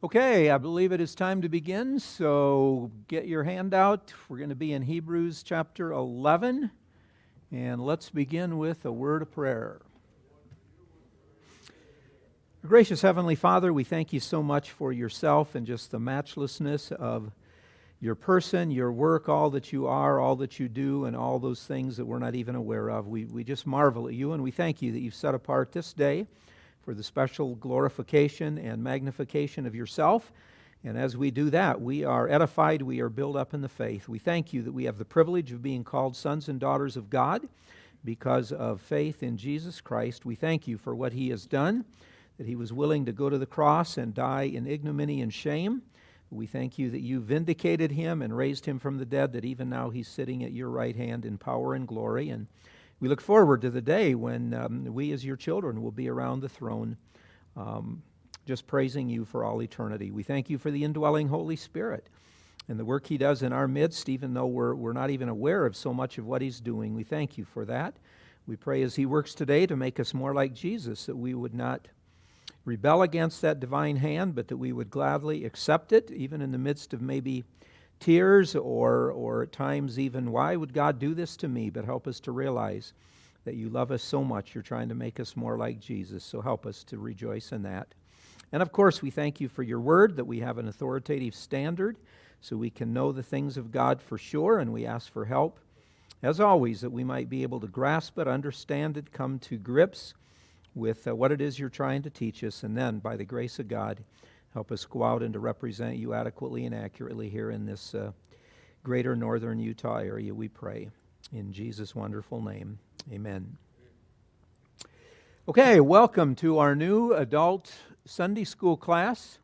Okay, I believe it is time to begin, so get your handout. We're going to be in Hebrews chapter 11, and let's begin with a word of prayer. Gracious Heavenly Father, we thank you so much for yourself and just the matchlessness of your person, your work, all that you are, all that you do, and all those things that we're not even aware of. We just marvel at you, and we thank you that you've set apart this day for the special glorification and magnification of yourself. And as we do that, we are edified, we are built up in the faith. We thank you that we have the privilege of being called sons and daughters of God because of faith in Jesus Christ. We thank you for what he has done, that he was willing to go to the cross and die in ignominy and shame. We thank you that you vindicated him and raised him from the dead, that even now he's sitting at your right hand in power and glory. And we look forward to the day when we as your children will be around the throne, just praising you for all eternity. We thank you for the indwelling Holy Spirit and the work he does in our midst, even though we're not even aware of so much of what he's doing. We thank you for that. We pray as he works today to make us more like Jesus, that we would not rebel against that divine hand, but that we would gladly accept it, even in the midst of maybe tears or at times even, why would God do this to me? But help us to realize that you love us so much, you're trying to make us more like Jesus. So help us to rejoice in that. And of course, we thank you for your word, that we have an authoritative standard so we can know the things of God for sure, and we ask for help, as always, that we might be able to grasp it, understand it, come to grips with what it is you're trying to teach us, and then, by the grace of God, help us go out and to represent you adequately and accurately here in this greater northern Utah area, we pray. In Jesus' wonderful name, amen. Okay, welcome to our new adult Sunday school class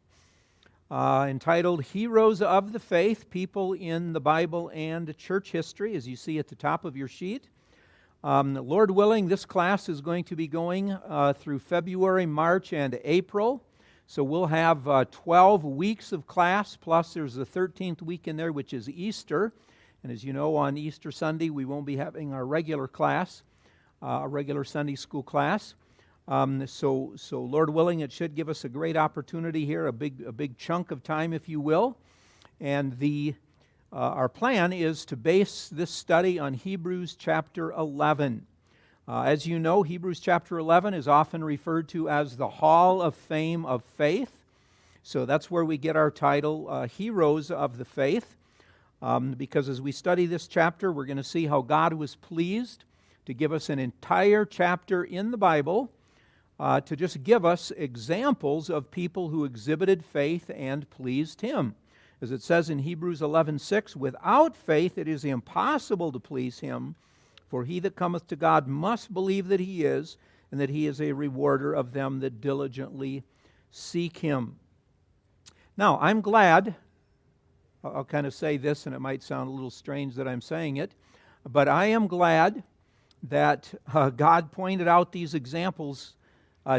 entitled Heroes of the Faith, People in the Bible and Church History, as you see at the top of your sheet. Lord willing, this class is going to be going through February, March, and April. So we'll have 12 weeks of class, plus there's the 13th week in there, which is Easter. And as you know, on Easter Sunday, we won't be having our regular class, a regular Sunday school class. So Lord willing, it should give us a great opportunity here, a big chunk of time, if you will. And our plan is to base this study on Hebrews chapter 11. As you know, Hebrews chapter 11 is often referred to as the Hall of Fame of Faith. So that's where we get our title, Heroes of the Faith. Because as we study this chapter, we're going to see how God was pleased to give us an entire chapter in the Bible to just give us examples of people who exhibited faith and pleased Him. As it says in Hebrews 11:6, without faith it is impossible to please Him, for he that cometh to God must believe that He is, and that He is a rewarder of them that diligently seek Him. Now, I'm glad, I'll kind of say this, and it might sound a little strange that I'm saying it, but I am glad that God pointed out these examples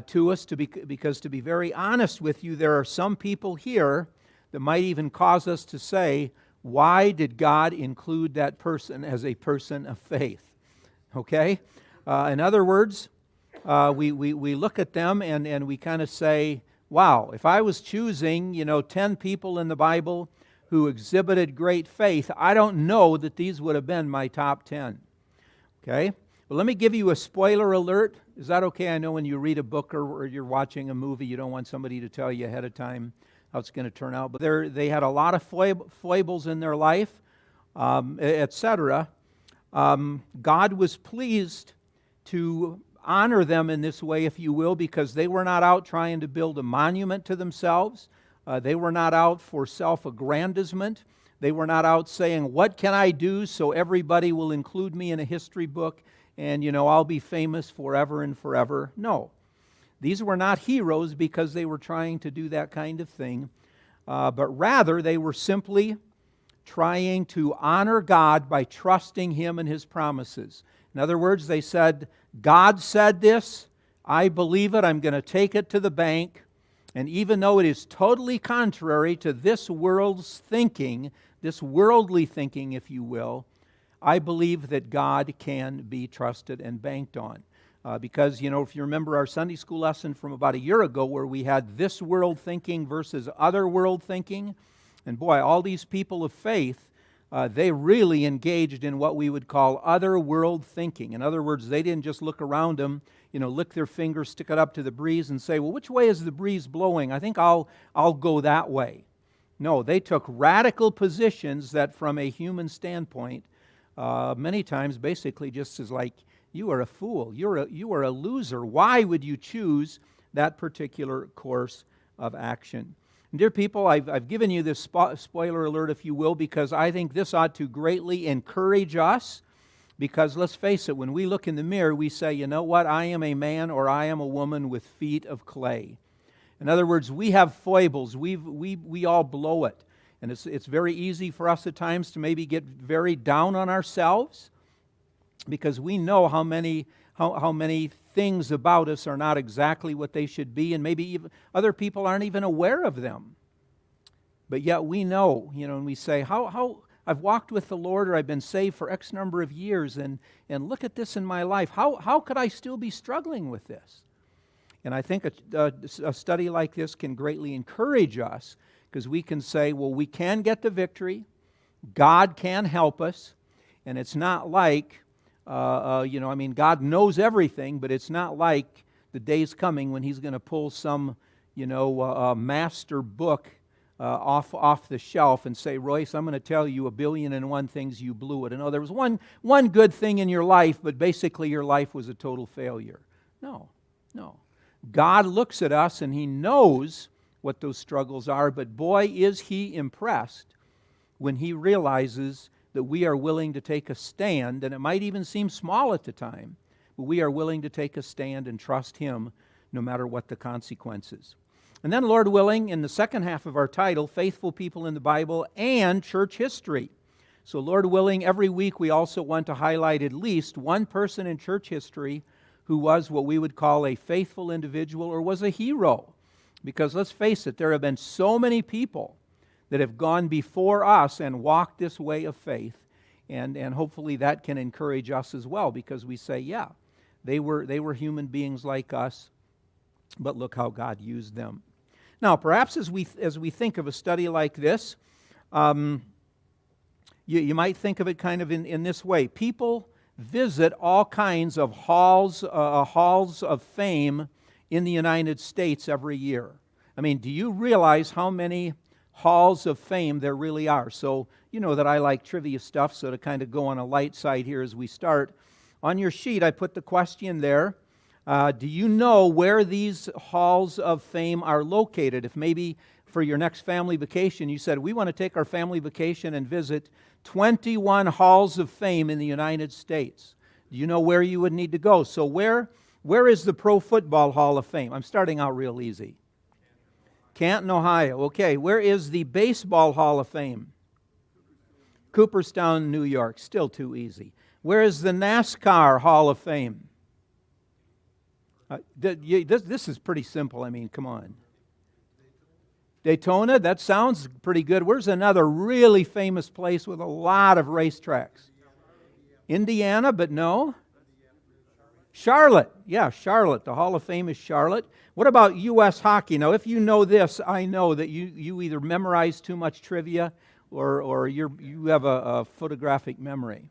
to us, because to be very honest with you, there are some people here that might even cause us to say, why did God include that person as a person of faith? Okay? In other words, we look at them and we kind of say, wow, if I was choosing, 10 people in the Bible who exhibited great faith, I don't know that these would have been my top 10. Okay? Well, let me give you a spoiler alert. Is that okay? I know when you read a book or you're watching a movie, you don't want somebody to tell you ahead of time how it's going to turn out. But they had a lot of foibles in their life, etc. God was pleased to honor them in this way, if you will, because they were not out trying to build a monument to themselves. They were not out for self-aggrandizement. They were not out saying, what can I do so everybody will include me in a history book and, I'll be famous forever and forever. No. These were not heroes because they were trying to do that kind of thing, but rather they were simply trying to honor God by trusting Him and His promises. In other words, they said, God said this, I believe it, I'm going to take it to the bank, and even though it is totally contrary to this world's thinking, this worldly thinking, if you will, I believe that God can be trusted and banked on. Because, if you remember our Sunday school lesson from about a year ago where we had this world thinking versus other world thinking, and boy, all these people of faith, they really engaged in what we would call other world thinking. In other words, they didn't just look around them, lick their fingers, stick it up to the breeze and say, well, which way is the breeze blowing? I think I'll go that way. No, they took radical positions that from a human standpoint, many times basically just as like, you are a fool, you are a loser. Why would you choose that particular course of action? And dear people, I've given you this spoiler alert, if you will, because I think this ought to greatly encourage us. Because let's face it, when we look in the mirror, we say, you know what, I am a man or I am a woman with feet of clay. In other words, we have foibles. We all blow it. And it's very easy for us at times to maybe get very down on ourselves because we know how many things about us are not exactly what they should be, and maybe even other people aren't even aware of them. But yet we know, and we say, how I've walked with the Lord, or I've been saved for X number of years, and look at this in my life. How could I still be struggling with this? And I think a study like this can greatly encourage us, because we can say, well, we can get the victory, God can help us, and it's not like, God knows everything, but it's not like the day's coming when He's going to pull some, master book off the shelf and say, Royce, I'm going to tell you 1,000,001 things you blew it. And there was one good thing in your life, but basically your life was a total failure. No. God looks at us and He knows what those struggles are, but boy, is He impressed when He realizes that we are willing to take a stand, and it might even seem small at the time, but we are willing to take a stand and trust Him no matter what the consequences. And then, Lord willing, in the second half of our title, Faithful People in the Bible and Church History. So, Lord willing, every week we also want to highlight at least one person in church history who was what we would call a faithful individual or was a hero. Because let's face it, there have been so many people that have gone before us and walked this way of faith. And hopefully that can encourage us as well, because we say, yeah, they were human beings like us, but look how God used them. Now, perhaps as we think of a study like this, you might think of it kind of in this way. People visit all kinds of halls of fame in the United States every year. I mean, do you realize how many halls of fame there really are? So, you know that I like trivia stuff, so to kind of go on a light side here as we start. On your sheet, I put the question there. Do you know where these halls of fame are located? If maybe for your next family vacation you said, we want to take our family vacation and visit 21 halls of fame in the United States. Do you know where you would need to go? So where is the Pro Football Hall of Fame? I'm starting out real easy. Canton, Ohio. Okay, where is the Baseball Hall of Fame? Cooperstown, New York. Still too easy. Where is the NASCAR Hall of Fame? This is pretty simple. I mean, come on. Daytona, that sounds pretty good. Where's another really famous place with a lot of racetracks? Indiana, but no. Charlotte. Yeah, Charlotte. The Hall of Fame is Charlotte. What about U.S. hockey? Now, if you know this, I know that you either memorize too much trivia or you have a photographic memory.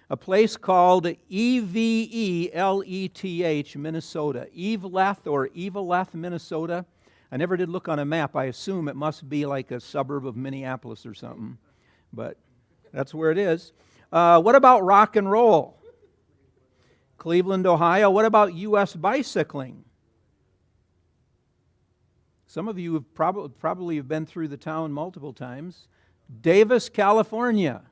A place called Eveleth, Minnesota. Eveleth, Minnesota. I never did look on a map. I assume it must be like a suburb of Minneapolis or something. But that's where it is. What about rock and roll? Cleveland, Ohio. What about U.S. bicycling? Some of you have probably have been through the town multiple times. Davis, California.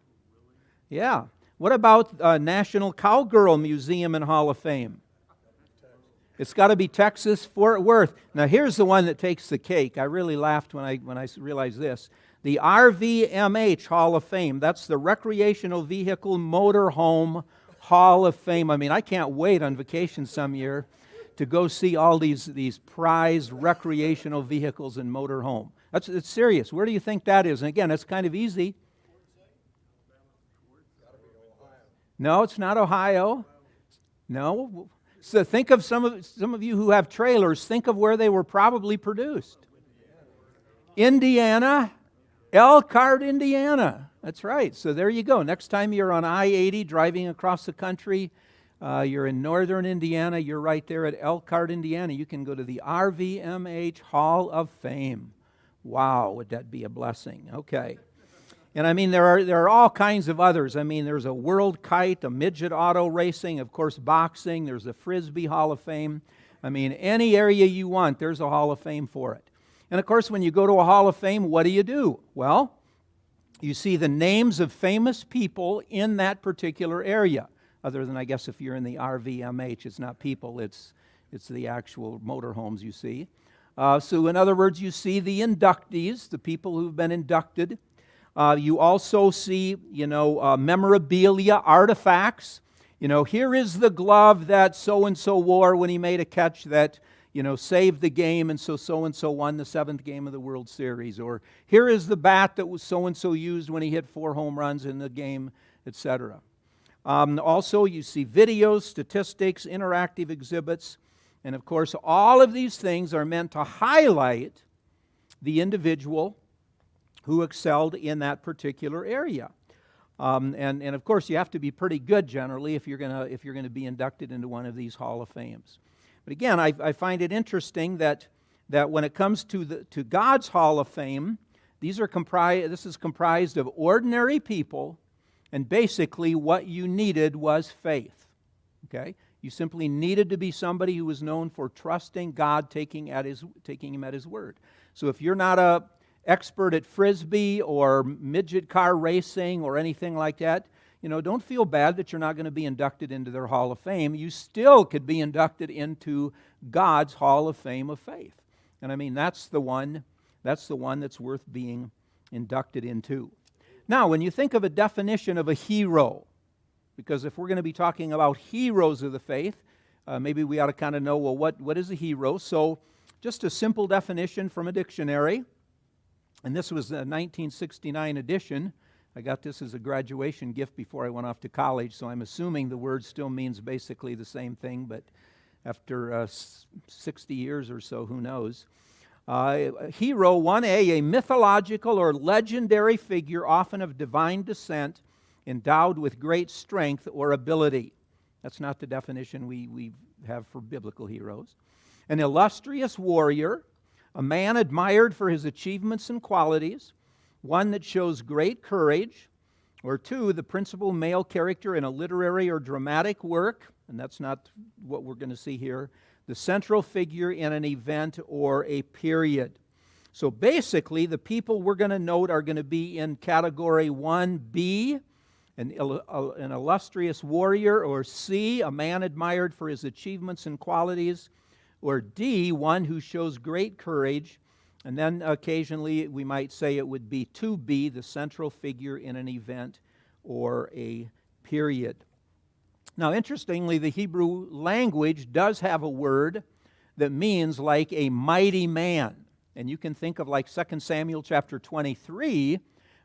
Yeah. What about National Cowgirl Museum and Hall of Fame? It's got to be Texas, Fort Worth. Now here's the one that takes the cake. I really laughed when I realized this. The RVMH Hall of Fame. That's the Recreational Vehicle Motorhome Hall of Fame. I mean, I can't wait on vacation some year to go see all these prized recreational vehicles and motorhome. It's serious. Where do you think that is? And again, it's kind of easy. No, it's not Ohio. No. So think of some of you who have trailers, think of where they were probably produced. Indiana, Elkhart, Indiana. That's right. So there you go. Next time you're on I-80 driving across the country, you're in northern Indiana, you're right there at Elkhart, Indiana. You can go to the RVMH Hall of Fame. Wow, would that be a blessing? Okay. And I mean, there are all kinds of others. I mean, there's a World Kite, a midget auto racing, of course, boxing. There's a Frisbee Hall of Fame. I mean, any area you want, there's a Hall of Fame for it. And of course, when you go to a Hall of Fame, what do? Well, you see the names of famous people in that particular area. Other than, I guess, if you're in the RVMH, it's not people, it's the actual motorhomes you see. So in other words, you see the inductees, the people who've been inducted. You also see, memorabilia, artifacts. Here is the glove that so-and-so wore when he made a catch that, saved the game, and so-and-so won the 7th game of the World Series. Or here is the bat that was so-and-so used when he hit 4 home runs in the game, etc. Also, you see videos, statistics, interactive exhibits. And of course, all of these things are meant to highlight the individual who excelled in that particular area. And of course, you have to be pretty good generally if you're going to be inducted into one of these Hall of Fames. But again, I find it interesting that when it comes to God's Hall of Fame, this is comprised of ordinary people, and basically what you needed was faith. Okay? You simply needed to be somebody who was known for trusting God, taking him at His word. So if you're not a expert at Frisbee or midget car racing or anything like that, don't feel bad that you're not going to be inducted into their Hall of Fame. You still could be inducted into God's Hall of Fame of faith. And I mean, that's the one that's worth being inducted into. Now, when you think of a definition of a hero, because if we're going to be talking about heroes of the faith, maybe we ought to kind of know, well, what is a hero? So just a simple definition from a dictionary. And this was a 1969 edition. I got this as a graduation gift before I went off to college, so I'm assuming the word still means basically the same thing, but after 60 years or so, who knows? Hero, 1A, a mythological or legendary figure, often of divine descent, endowed with great strength or ability. That's not the definition we have for biblical heroes. An illustrious warrior, a man admired for his achievements and qualities, one that shows great courage, or 2, the principal male character in a literary or dramatic work, and that's not what we're going to see here, the central figure in an event or a period. So basically, the people we're going to note are going to be in category 1B, an illustrious warrior, or C, a man admired for his achievements and qualities, or D, one who shows great courage. And then occasionally we might say it would be 2B, the central figure in an event or a period. Now, interestingly, the Hebrew language does have a word that means like a mighty man. And you can think of like 2 Samuel chapter 23,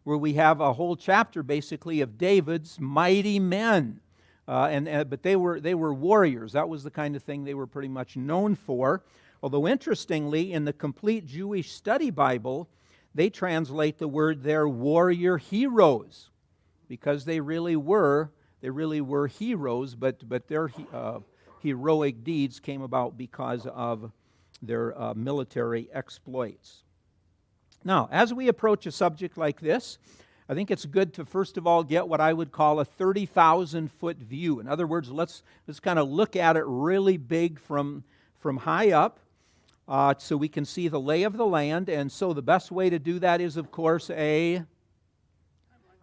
where we have a whole chapter basically of David's mighty men. But they were warriors. That was the kind of thing they were pretty much known for. Although interestingly, in the Complete Jewish Study Bible, they translate the word there warrior heroes, because they really were heroes, but their heroic deeds came about because of their military exploits. Now, as we approach a subject like this, I think it's good to first of all get what I would call a 30,000-foot view. In other words, let's kind of look at it really big from high up, so we can see the lay of the land. And so the best way to do that is, of course, a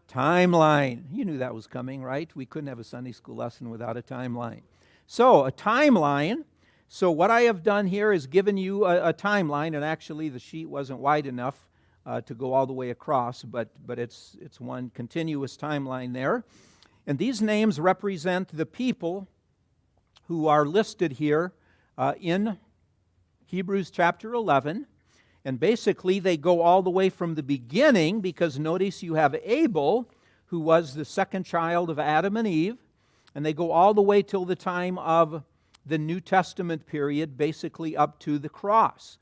timeline. You knew that was coming, right? We couldn't have a Sunday school lesson without a timeline. So a timeline. So what I have done here is given you a timeline, and actually the sheet wasn't wide enough to go all the way across, but it's one continuous timeline there. And these names represent the people who are listed here in Hebrews chapter 11. And basically they go all the way from the beginning, because notice you have Abel, who was the second child of Adam and Eve, and they go all the way till the time of the New Testament period, basically up to the cross.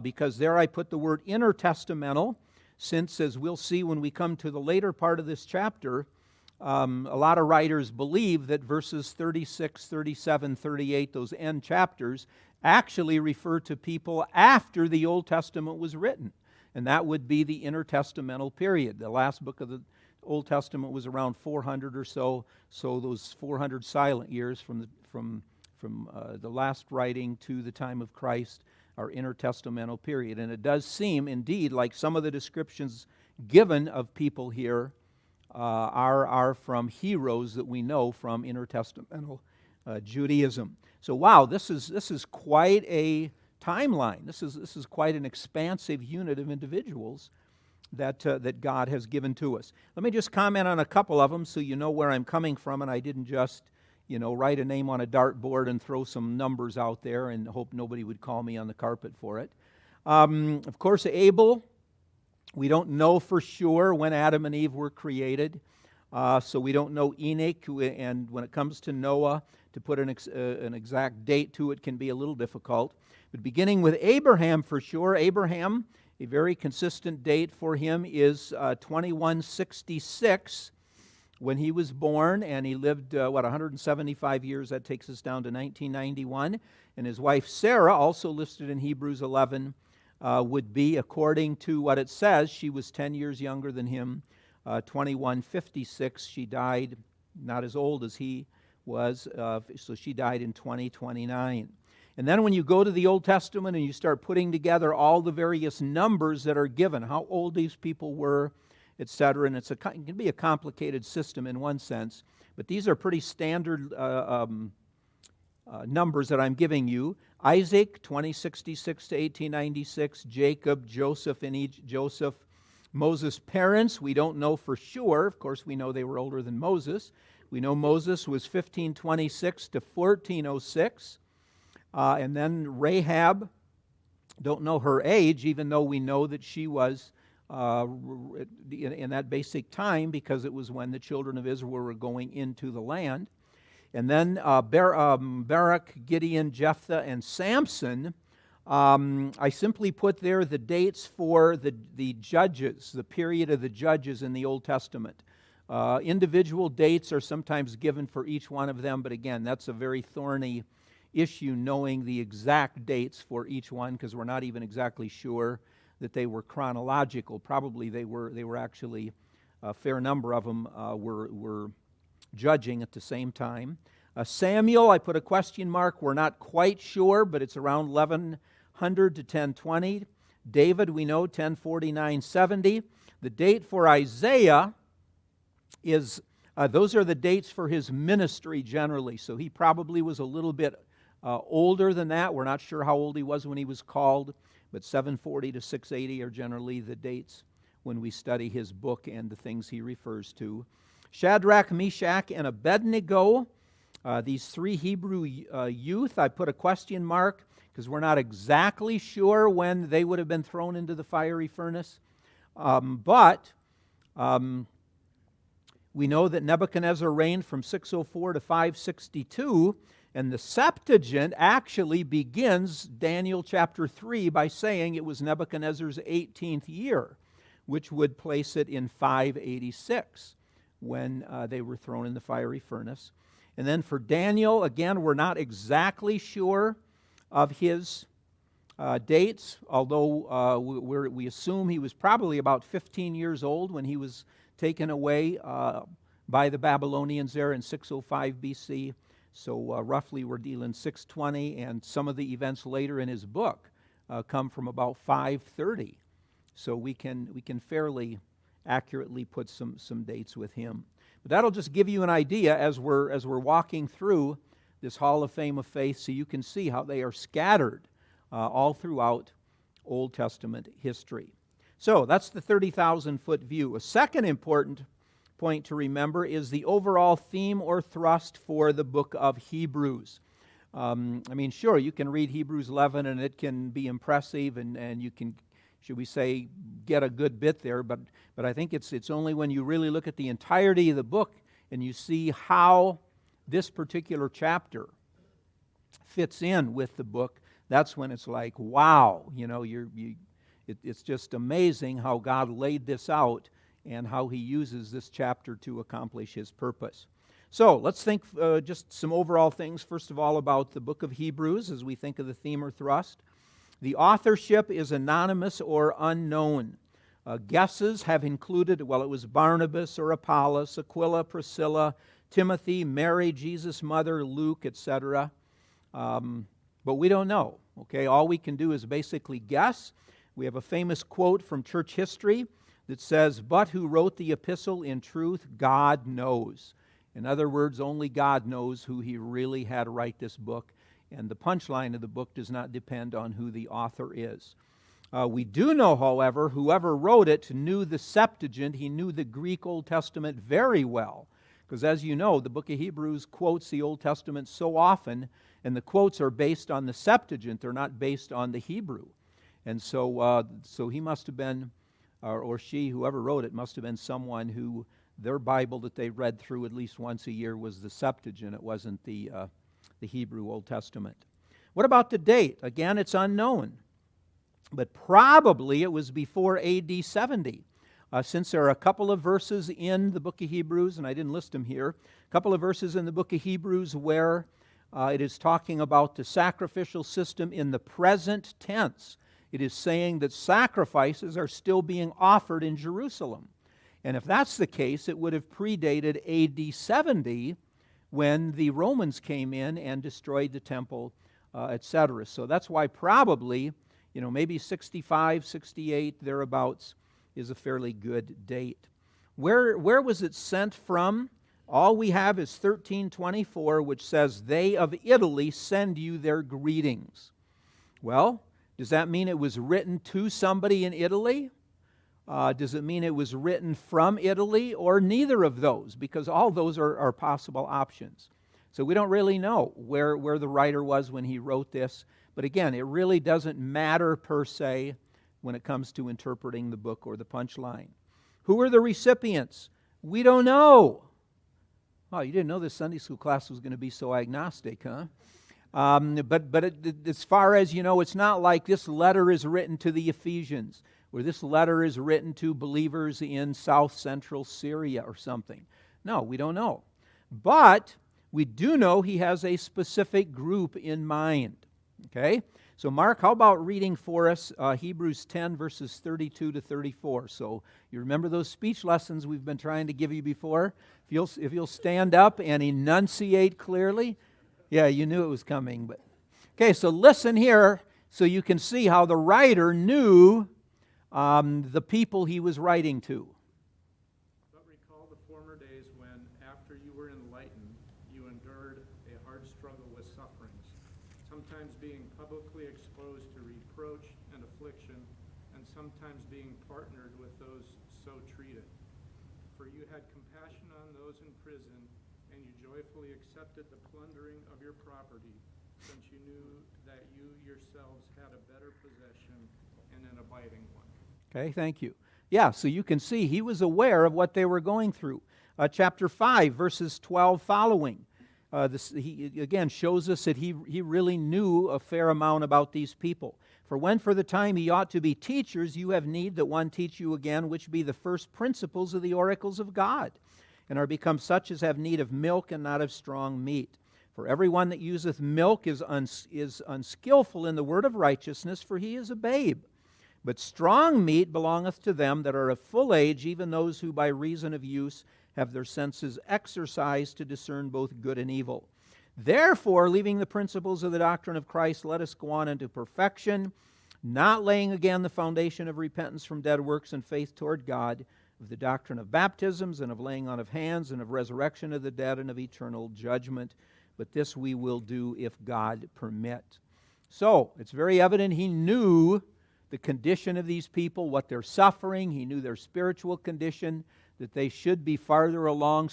Because there I put the word intertestamental, since, as we'll see when we come to the later part of this chapter, a lot of writers believe that verses 36, 37, 38, those end chapters, actually refer to people after the Old Testament was written. And that would be the intertestamental period. The last book of the Old Testament was around 400 or so, so those 400 silent years from the last writing to the time of Christ are intertestamental period. And it does seem, indeed, like some of the descriptions given of people here are from heroes that we know from intertestamental Judaism. So, wow, this is quite a timeline. This is quite an expansive unit of individuals that God has given to us. Let me just comment on a couple of them so you know where I'm coming from, and I didn't just, write a name on a dartboard and throw some numbers out there and hope nobody would call me on the carpet for it. Of course, Abel, we don't know for sure when Adam and Eve were created, so we don't know Enoch, and when it comes to Noah, to put an exact date to it can be a little difficult. But beginning with Abraham for sure, Abraham, a very consistent date for him is 2166 when he was born, and he lived, 175 years. That takes us down to 1991. And his wife Sarah, also listed in Hebrews 11, would be, according to what it says, she was 10 years younger than him, 2156. She died not as old as he was, so she died in 2029. And then when you go to the Old Testament and you start putting together all the various numbers that are given, how old these people were, etc., and it can be a complicated system in one sense, but these are pretty standard numbers that I'm giving you. Isaac, 2066 to 1896. Jacob, Joseph in Egypt, Joseph. Moses' parents, we don't know for sure. Of course, we know they were older than Moses. We know Moses was 1526 to 1406. And then Rahab, don't know her age, even though we know that she was in that basic time because it was when the children of Israel were going into the land. And then Barak, Gideon, Jephthah, and Samson, I simply put there the dates for the judges, the period of the judges in the Old Testament. Individual dates are sometimes given for each one of them, but again, that's a very thorny issue, knowing the exact dates for each one, because we're not even exactly sure that they were chronological. Probably they were actually, a fair number of them were judging at the same time. Samuel, I put a question mark. We're not quite sure, but it's around 1100 to 1020. David, we know 1049-70. The date for Isaiah is, those are the dates for his ministry generally. So he probably was a little bit older than that. We're not sure how old he was when he was called, but 740 to 680 are generally the dates when we study his book and the things he refers to. Shadrach, Meshach, and Abednego, these three Hebrew youth, I put a question mark because we're not exactly sure when they would have been thrown into the fiery furnace. But we know that Nebuchadnezzar reigned from 604 to 562, and the Septuagint actually begins Daniel chapter 3 by saying it was Nebuchadnezzar's 18th year, which would place it in 586 when they were thrown in the fiery furnace. And then for Daniel, again, we're not exactly sure of his dates, although we assume he was probably about 15 years old when he was taken away by the Babylonians there in 605 BC. So roughly we're dealing 620, and some of the events later in his book come from about 530. So we can fairly accurately put some dates with him. But that'll just give you an idea as we're walking through this Hall of Fame of Faith, so you can see how they are scattered all throughout Old Testament history. So that's the 30,000-foot view. A second important point to remember is the overall theme or thrust for the book of Hebrews. Sure, you can read Hebrews 11 and it can be impressive, and you can, should we say, get a good bit there, but I think it's only when you really look at the entirety of the book and you see how this particular chapter fits in with the book, that's when it's like, wow, it's just amazing how God laid this out and how he uses this chapter to accomplish his purpose. So let's think just some overall things, first of all, about the book of Hebrews as we think of the theme or thrust. The authorship is anonymous or unknown. Guesses have included, well, it was Barnabas or Apollos, Aquila, Priscilla, Timothy, Mary, Jesus' mother, Luke, etc. But we don't know, okay? All we can do is basically guess. We have a famous quote from church history that says, "But who wrote the epistle in truth, God knows." In other words, only God knows who he really had to write this book, and the punchline of the book does not depend on who the author is. We do know, however, whoever wrote it knew the Septuagint. He knew the Greek Old Testament very well, because as you know, the book of Hebrews quotes the Old Testament so often, and the quotes are based on the Septuagint. They're not based on the Hebrew. And so he must have been, or she, whoever wrote it, must have been someone who their Bible that they read through at least once a year was the Septuagint. It wasn't the Hebrew Old Testament. What about the date? Again, it's unknown. But probably it was before AD 70. Since there are a couple of verses in the book of Hebrews, and I didn't list them here, a couple of verses in the book of Hebrews where it is talking about the sacrificial system in the present tense. It is saying that sacrifices are still being offered in Jerusalem. And if that's the case, it would have predated AD 70 when the Romans came in and destroyed the temple, etc. So that's why probably, maybe 65, 68, thereabouts, is a fairly good date. Where was it sent from? All we have is 1324, which says, "They of Italy send you their greetings." Well, does that mean it was written to somebody in Italy? Does it mean it was written from Italy? Or neither of those? Because all those are possible options. So we don't really know where the writer was when he wrote this. But again, it really doesn't matter per se when it comes to interpreting the book or the punchline. Who are the recipients? We don't know. Oh, you didn't know this Sunday school class was going to be so agnostic, huh? But as far as you know, it's not like this letter is written to the Ephesians, or this letter is written to believers in south central Syria or something. No, we don't know. But we do know he has a specific group in mind. Okay? So Mark, how about reading for us Hebrews 10, verses 32 to 34? So you remember those speech lessons we've been trying to give you before? If you'll stand up and enunciate clearly. Yeah, you knew it was coming. But okay, so listen here so you can see how the writer knew the people he was writing to. But recall the former days when, after you were enlightened, you endured a hard struggle with sufferings, sometimes being publicly exposed to reproach and affliction, and sometimes being partnered with those so treated. For you had compassion on those in prison, and you joyfully accepted the plundering of your property, since you knew that you yourselves had a better possession and an abiding one. Okay, thank you. Yeah, so you can see he was aware of what they were going through. Chapter 5, verses 12 following. He again shows us that he really knew a fair amount about these people. For when for the time ye ought to be teachers, you have need that one teach you again, which be the first principles of the oracles of God, and are become such as have need of milk and not of strong meat. For everyone that useth milk is unskillful in the word of righteousness, for he is a babe. But strong meat belongeth to them that are of full age, even those who by reason of use have their senses exercised to discern both good and evil. Therefore, leaving the principles of the doctrine of Christ, let us go on into perfection, not laying again the foundation of repentance from dead works and faith toward God, of the doctrine of baptisms, and of laying on of hands, and of resurrection of the dead, and of eternal judgment. But this we will do if God permit. So, it's very evident he knew the condition of these people, what they're suffering. He knew their spiritual condition, that they should be farther along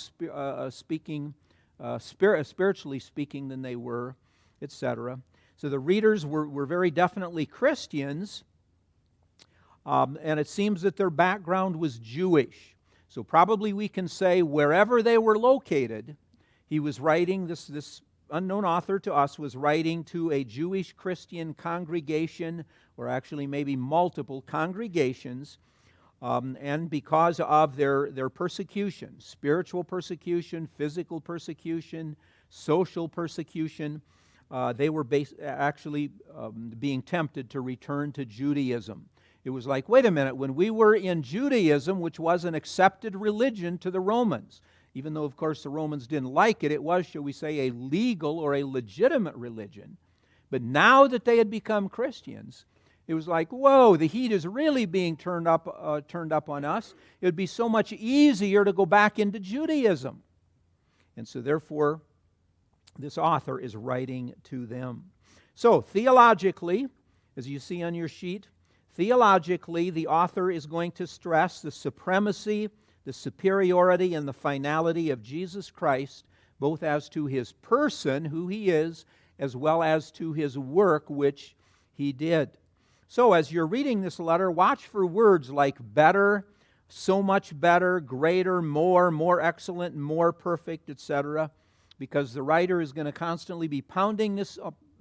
spiritually speaking than they were, etc. So the readers were very definitely Christians, and it seems that their background was Jewish. So probably we can say wherever they were located, he was writing this unknown author to us was writing to a Jewish Christian congregation, or actually maybe multiple congregations, and because of their persecution, spiritual persecution, physical persecution, social persecution, they were actually being tempted to return to Judaism. It was like, wait a minute, when we were in Judaism, which was an accepted religion to the Romans, even though, of course, the Romans didn't like it, it was, shall we say, a legal or a legitimate religion. But now that they had become Christians, it was like, whoa, the heat is really being turned up on us. It would be so much easier to go back into Judaism. And so, therefore, this author is writing to them. So, theologically, as you see on your sheet, theologically, the author is going to stress the supremacy, the superiority, and the finality of Jesus Christ, both as to His person, who He is, as well as to His work, which He did. So, as you're reading this letter, watch for words like better, so much better, greater, more excellent, more perfect, etc., because the writer is going to constantly be pounding this,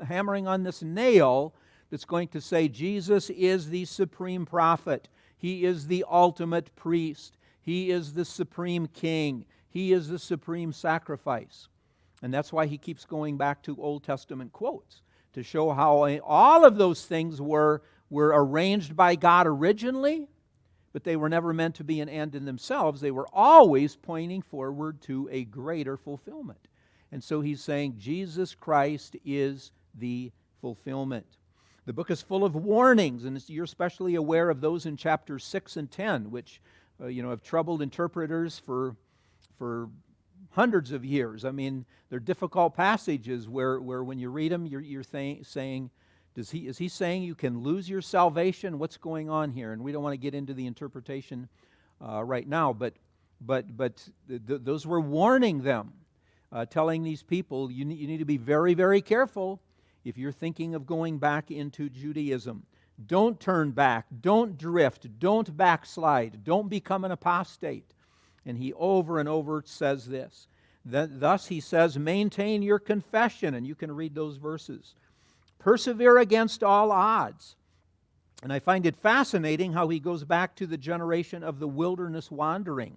hammering on this nail that's going to say Jesus is the supreme prophet. He is the ultimate priest. He is the supreme king. He is the supreme sacrifice. And that's why he keeps going back to Old Testament quotes to show how all of those things were arranged by God originally, but they were never meant to be an end in themselves. They were always pointing forward to a greater fulfillment. And so he's saying Jesus Christ is the fulfillment. The book is full of warnings, and you're especially aware of those in chapters 6 and 10, which have troubled interpreters for hundreds of years. I mean, they're difficult passages where when you read them, you're saying, is he saying you can lose your salvation? What's going on here? And we don't want to get into the interpretation right now, but those were warning them, telling these people, you need to be very, very careful if you're thinking of going back into Judaism. Don't turn back, don't drift, don't backslide, don't become an apostate. And he over and over says this. Thus he says, maintain your confession, and you can read those verses. Persevere against all odds. And I find it fascinating how he goes back to the generation of the wilderness wandering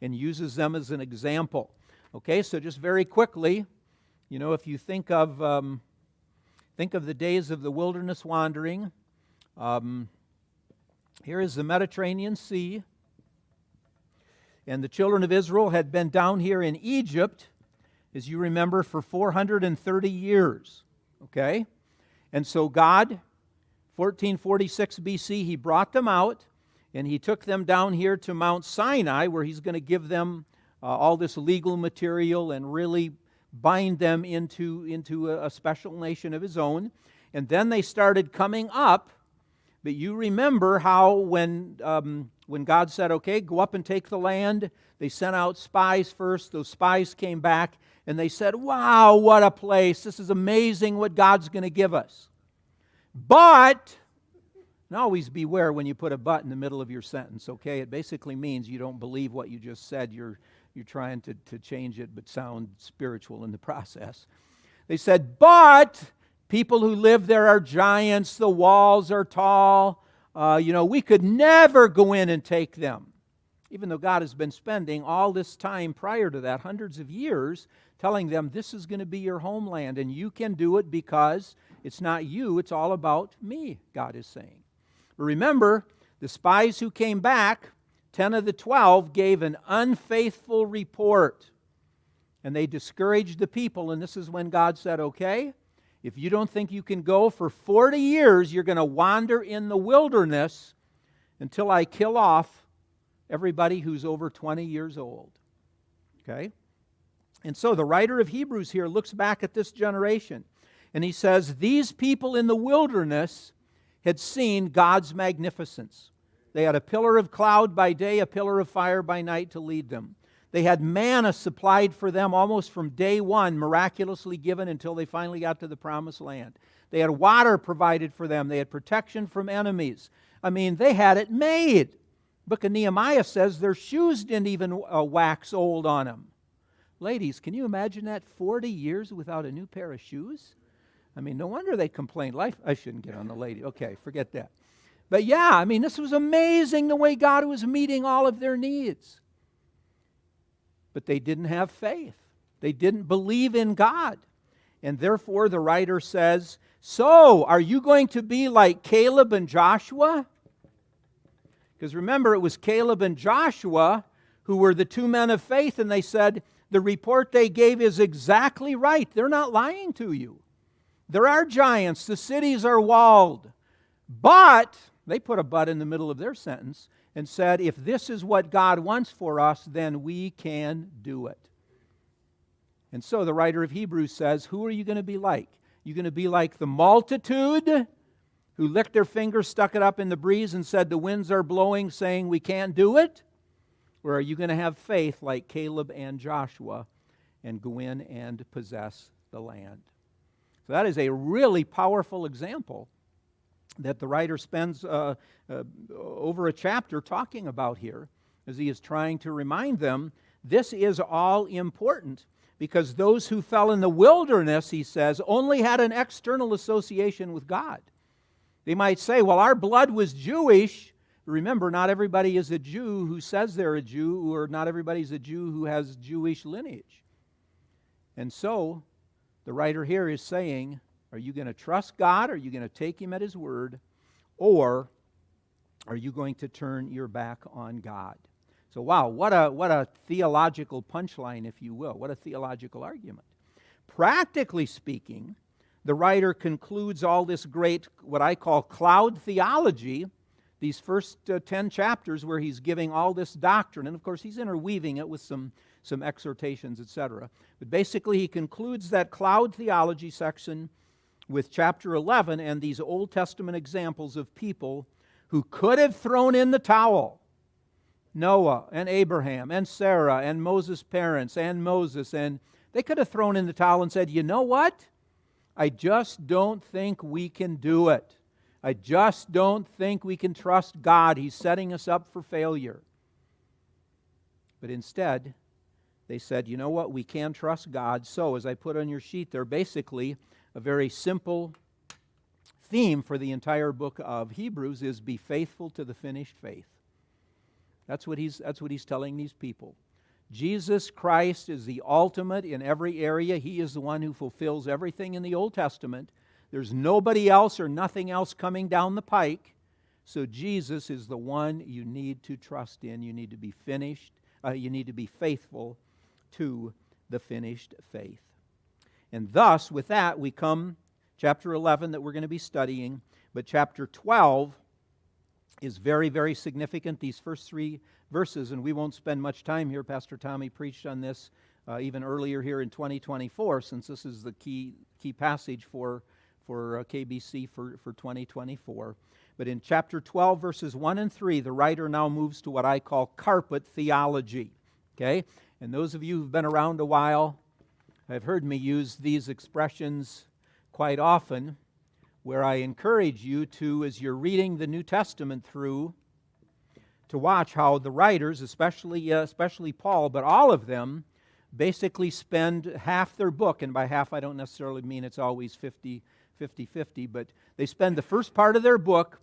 and uses them as an example. Okay, so just very quickly, if you think of the days of the wilderness wandering, here is the Mediterranean Sea, and the children of Israel had been down here in Egypt, as you remember, for 430 years. Okay? And so God, 1446 BC, He brought them out, and He took them down here to Mount Sinai, where He's going to give them all this legal material and really bind them into a special nation of His own. And then they started coming up. But you remember how when God said, okay, go up and take the land, they sent out spies first. Those spies came back and they said, wow, what a place. This is amazing what God's going to give us. But, and always beware when you put a but in the middle of your sentence, okay? It basically means you don't believe what you just said. You're trying to change it but sound spiritual in the process. They said, but people who live there are giants, the walls are tall, we could never go in and take them. Even though God has been spending all this time prior to that, hundreds of years, telling them this is going to be your homeland and you can do it because it's not you, it's all about me, God is saying. But remember, the spies who came back, 10 of the 12 gave an unfaithful report. And they discouraged the people, and this is when God said, okay, if you don't think you can go for 40 years, you're going to wander in the wilderness until I kill off everybody who's over 20 years old. Okay? And so the writer of Hebrews here looks back at this generation, and he says, these people in the wilderness had seen God's magnificence. They had a pillar of cloud by day, a pillar of fire by night to lead them. They had manna supplied for them almost from day one, miraculously given until they finally got to the promised land. They had water provided for them. They had protection from enemies. I mean, they had it made. The book of Nehemiah says their shoes didn't even wax old on them. Ladies, can you imagine that? 40 years without a new pair of shoes? I mean, no wonder they complained. I shouldn't get on the lady. Okay, forget that. But yeah, I mean, this was amazing the way God was meeting all of their needs. But they didn't have faith. They didn't believe in God. And therefore, the writer says, so, are you going to be like Caleb and Joshua? Because remember, it was Caleb and Joshua who were the two men of faith, and they said, the report they gave is exactly right. They're not lying to you. There are giants. The cities are walled. But, they put a but in the middle of their sentence and said, if this is what God wants for us, then we can do it. And so the writer of Hebrews says, who are you going to be like? You're going to be like the multitude who licked their fingers, stuck it up in the breeze, and said, the winds are blowing, saying we can't do it? Or are you going to have faith like Caleb and Joshua and go in and possess the land? So that is a really powerful example that the writer spends over a chapter talking about here, as he is trying to remind them this is all important, because those who fell in the wilderness, he says, only had an external association with God. They might say, well, our blood was Jewish. Remember, not everybody is a Jew who says they're a Jew, or not everybody's a Jew who has Jewish lineage. And so, the writer here is saying, are you going to trust God? Are you going to take Him at His word? Or are you going to turn your back on God? So wow, what a theological punchline, if you will. What a theological argument. Practically speaking, the writer concludes all this great, what I call cloud theology, these first 10 chapters where he's giving all this doctrine, and of course he's interweaving it with some exhortations, etc. But basically he concludes that cloud theology section with chapter 11 and these Old Testament examples of people who could have thrown in the towel. Noah and Abraham and Sarah and Moses' parents and Moses, and they could have thrown in the towel and said, you know what? I just don't think we can do it. I just don't think we can trust God. He's setting us up for failure. But instead, they said, you know what? We can trust God. So, as I put on your sheet there, basically, a very simple theme for the entire book of Hebrews is be faithful to the finished faith. That's what he's telling these people. Jesus Christ is the ultimate in every area. He is the one who fulfills everything in the Old Testament. There's nobody else or nothing else coming down the pike. So Jesus is the one you need to trust in. You need to be you need to be faithful to the finished faith. And thus, with that, we come, chapter 11 that we're going to be studying, but chapter 12 is very, very significant, these first three verses, and we won't spend much time here. Pastor Tommy preached on this even earlier here in 2024, since this is the key passage for KBC for 2024. But in chapter 12, verses 1 and 3, the writer now moves to what I call carpet theology. Okay? And those of you who've been around a while have heard me use these expressions quite often, where I encourage you to, as you're reading the New Testament through, to watch how the writers, especially Paul, but all of them, basically spend half their book, and by half I don't necessarily mean it's always 50-50, but they spend the first part of their book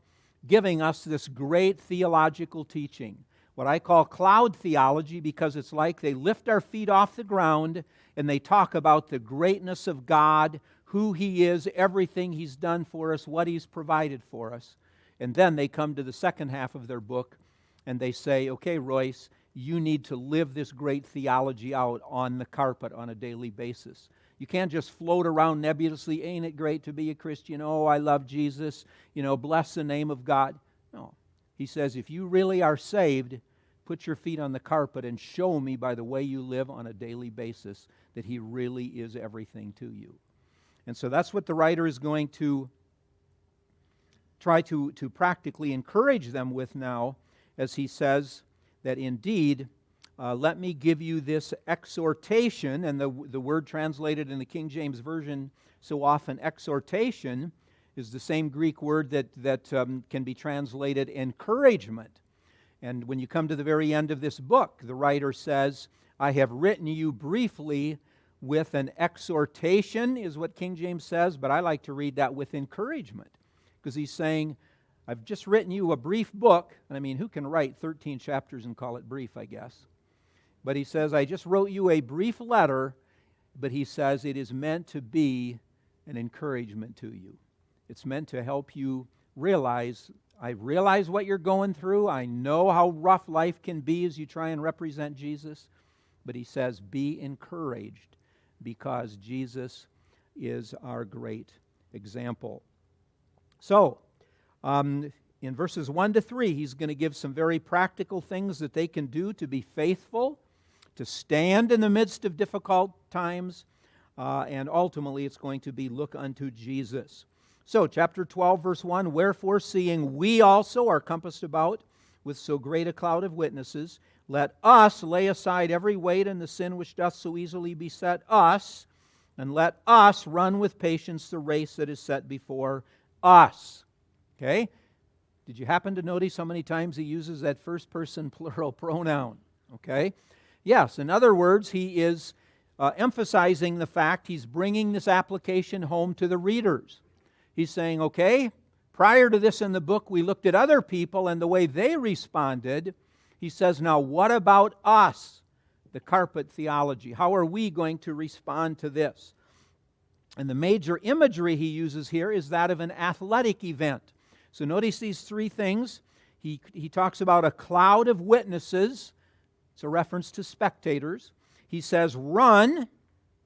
giving us this great theological teaching, what I call cloud theology, because it's like they lift our feet off the ground and they talk about the greatness of God, who He is, everything He's done for us, what He's provided for us. And then they come to the second half of their book and they say, okay, Royce, you need to live this great theology out on the carpet on a daily basis. You can't just float around nebulously, ain't it great to be a Christian? Oh, I love Jesus, bless the name of God. No. He says, if you really are saved, put your feet on the carpet and show me by the way you live on a daily basis that He really is everything to you. And so that's what the writer is going to try to practically encourage them with now, as he says that indeed, let me give you this exhortation, and the word translated in the King James Version so often, exhortation, is the same Greek word that can be translated encouragement. And when you come to the very end of this book, the writer says, I have written you briefly with an exhortation, is what King James says, but I like to read that with encouragement, because he's saying, I've just written you a brief book, and I mean, who can write 13 chapters and call it brief, I guess? But he says, I just wrote you a brief letter, but he says it is meant to be an encouragement to you. It's meant to help you realize, I realize what you're going through. I know how rough life can be as you try and represent Jesus. But he says, be encouraged, because Jesus is our great example. So, in verses 1 to 3, he's going to give some very practical things that they can do to be faithful, to stand in the midst of difficult times, and ultimately it's going to be look unto Jesus. So, chapter 12, verse 1, wherefore, seeing we also are compassed about with so great a cloud of witnesses, let us lay aside every weight and the sin which doth so easily beset us, and let us run with patience the race that is set before us. Okay? Did you happen to notice how many times he uses that first person plural pronoun? Okay? Yes, in other words, he is emphasizing the fact he's bringing this application home to the readers. He's saying, okay, prior to this in the book, we looked at other people and the way they responded. He says, now what about us? The carpet theology. How are we going to respond to this? And the major imagery he uses here is that of an athletic event. So notice these three things. He talks about a cloud of witnesses. It's a reference to spectators. He says run.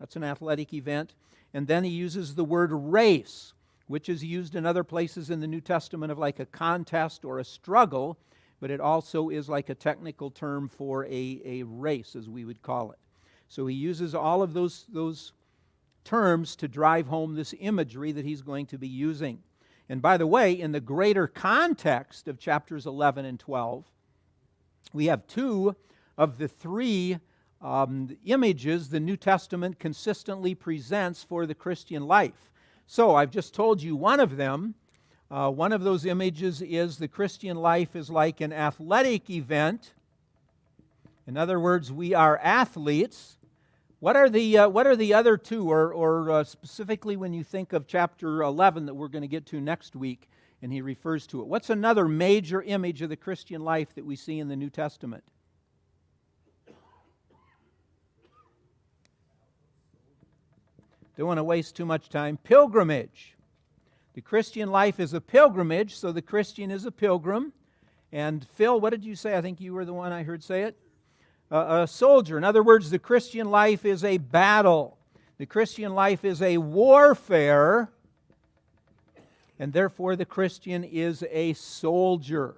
That's an athletic event. And then he uses the word race, which is used in other places in the New Testament of like a contest or a struggle, but it also is like a technical term for a race, as we would call it. So he uses all of those terms to drive home this imagery that he's going to be using. And by the way, in the greater context of chapters 11 and 12, we have two of the three images the New Testament consistently presents for the Christian life. So I've just told you one of them. One of those images is the Christian life is like an athletic event. In other words, we are athletes. What are the other two, or specifically when you think of chapter 11 that we're going to get to next week, and he refers to it? What's another major image of the Christian life that we see in the New Testament? Don't want to waste too much time. Pilgrimage. The Christian life is a pilgrimage, so the Christian is a pilgrim. And Phil, what did you say? I think you were the one I heard say it. A soldier. In other words, the Christian life is a battle. The Christian life is a warfare. And therefore, the Christian is a soldier.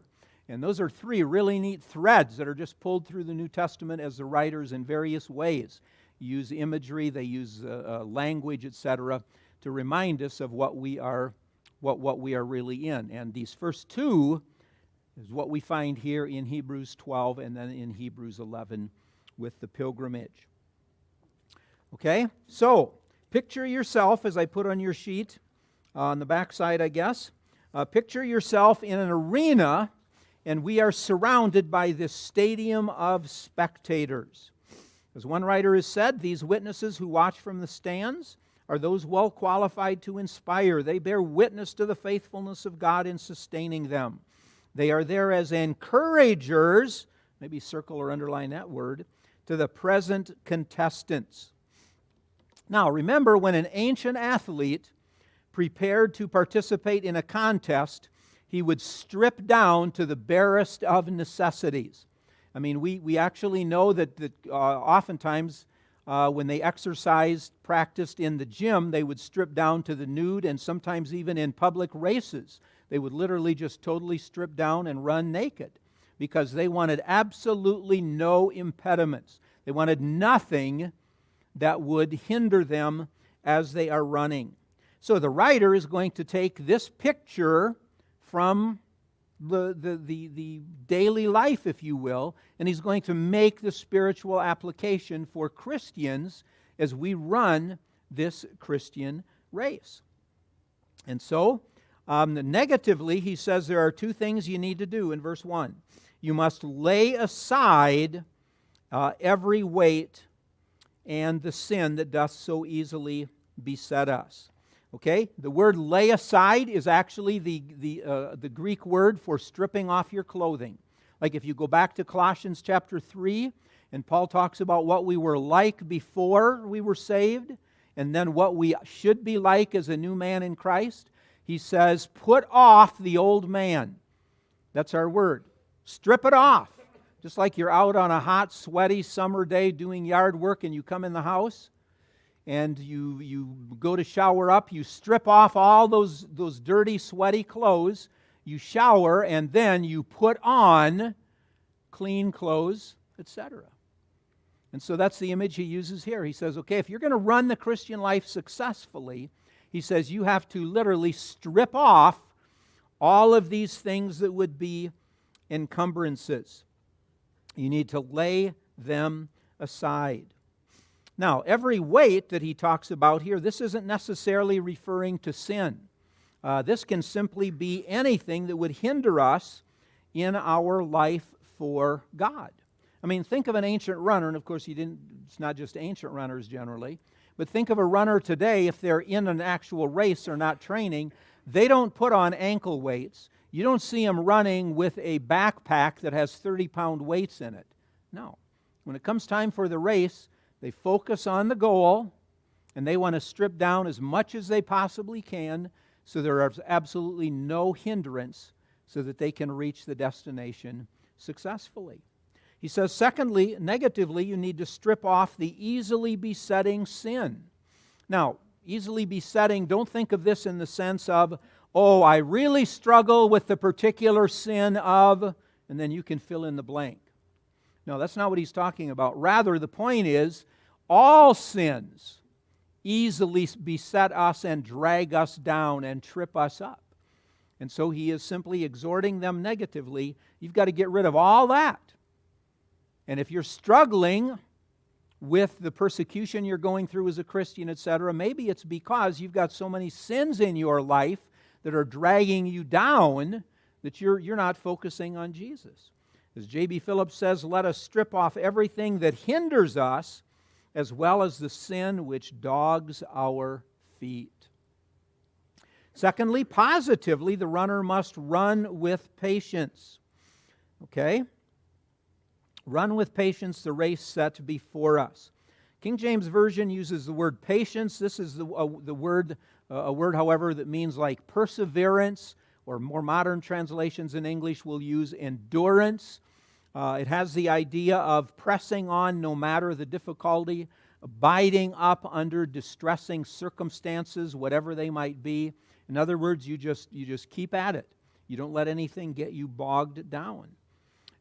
And those are three really neat threads that are just pulled through the New Testament as the writers in various ways use imagery, they use language, etc., to remind us of what we are really in. And these first two is what we find here in Hebrews 12 and then in Hebrews 11 with the pilgrimage. Okay, so picture yourself, as I put on your sheet on the back side, I guess. Picture yourself in an arena, and we are surrounded by this stadium of spectators. As one writer has said, these witnesses who watch from the stands are those well qualified to inspire. They bear witness to the faithfulness of God in sustaining them. They are there as encouragers, maybe circle or underline that word, to the present contestants. Now, remember, when an ancient athlete prepared to participate in a contest, he would strip down to the barest of necessities. I mean, we actually know that oftentimes when they exercised, practiced in the gym, they would strip down to the nude, and sometimes even in public races, they would literally just totally strip down and run naked because they wanted absolutely no impediments. They wanted nothing that would hinder them as they are running. So the writer is going to take this picture from the daily life, if you will, and he's going to make the spiritual application for Christians as we run this Christian race. And so, negatively, he says there are two things you need to do in verse 1. You must lay aside every weight and the sin that doth so easily beset us. Okay? The word lay aside is actually the Greek word for stripping off your clothing. Like if you go back to Colossians chapter 3, and Paul talks about what we were like before we were saved, and then what we should be like as a new man in Christ, he says, put off the old man. That's our word. Strip it off. Just like you're out on a hot, sweaty summer day doing yard work and you come in the house and you go to shower up, you strip off all those dirty, sweaty clothes, you shower, and then you put on clean clothes, etc. And so that's the image he uses here. He says, okay, if you're going to run the Christian life successfully, he says you have to literally strip off all of these things that would be encumbrances. You need to lay them aside. Now, every weight that he talks about here, this isn't necessarily referring to sin. This can simply be anything that would hinder us in our life for God. I mean, think of an ancient runner, and of course it's not just ancient runners generally, but think of a runner today, if they're in an actual race or not training, they don't put on ankle weights. You don't see them running with a backpack that has 30-pound weights in it. No. When it comes time for the race, they focus on the goal, and they want to strip down as much as they possibly can so there is absolutely no hindrance so that they can reach the destination successfully. He says, secondly, negatively, you need to strip off the easily besetting sin. Now, easily besetting, don't think of this in the sense of, oh, I really struggle with the particular sin of, and then you can fill in the blank. No, that's not what he's talking about. Rather, the point is, all sins easily beset us and drag us down and trip us up. And so he is simply exhorting them negatively. You've got to get rid of all that. And if you're struggling with the persecution you're going through as a Christian, etc., maybe it's because you've got so many sins in your life that are dragging you down that you're not focusing on Jesus. As J.B. Phillips says, let us strip off everything that hinders us as well as the sin which dogs our feet. Secondly, positively, the runner must run with patience. Okay? Run with patience the race set before us. King James Version uses the word patience. This is the word, however, that means like perseverance, or more modern translations in English will use endurance. It has the idea of pressing on no matter the difficulty, abiding up under distressing circumstances, whatever they might be. In other words, you just keep at it. You don't let anything get you bogged down.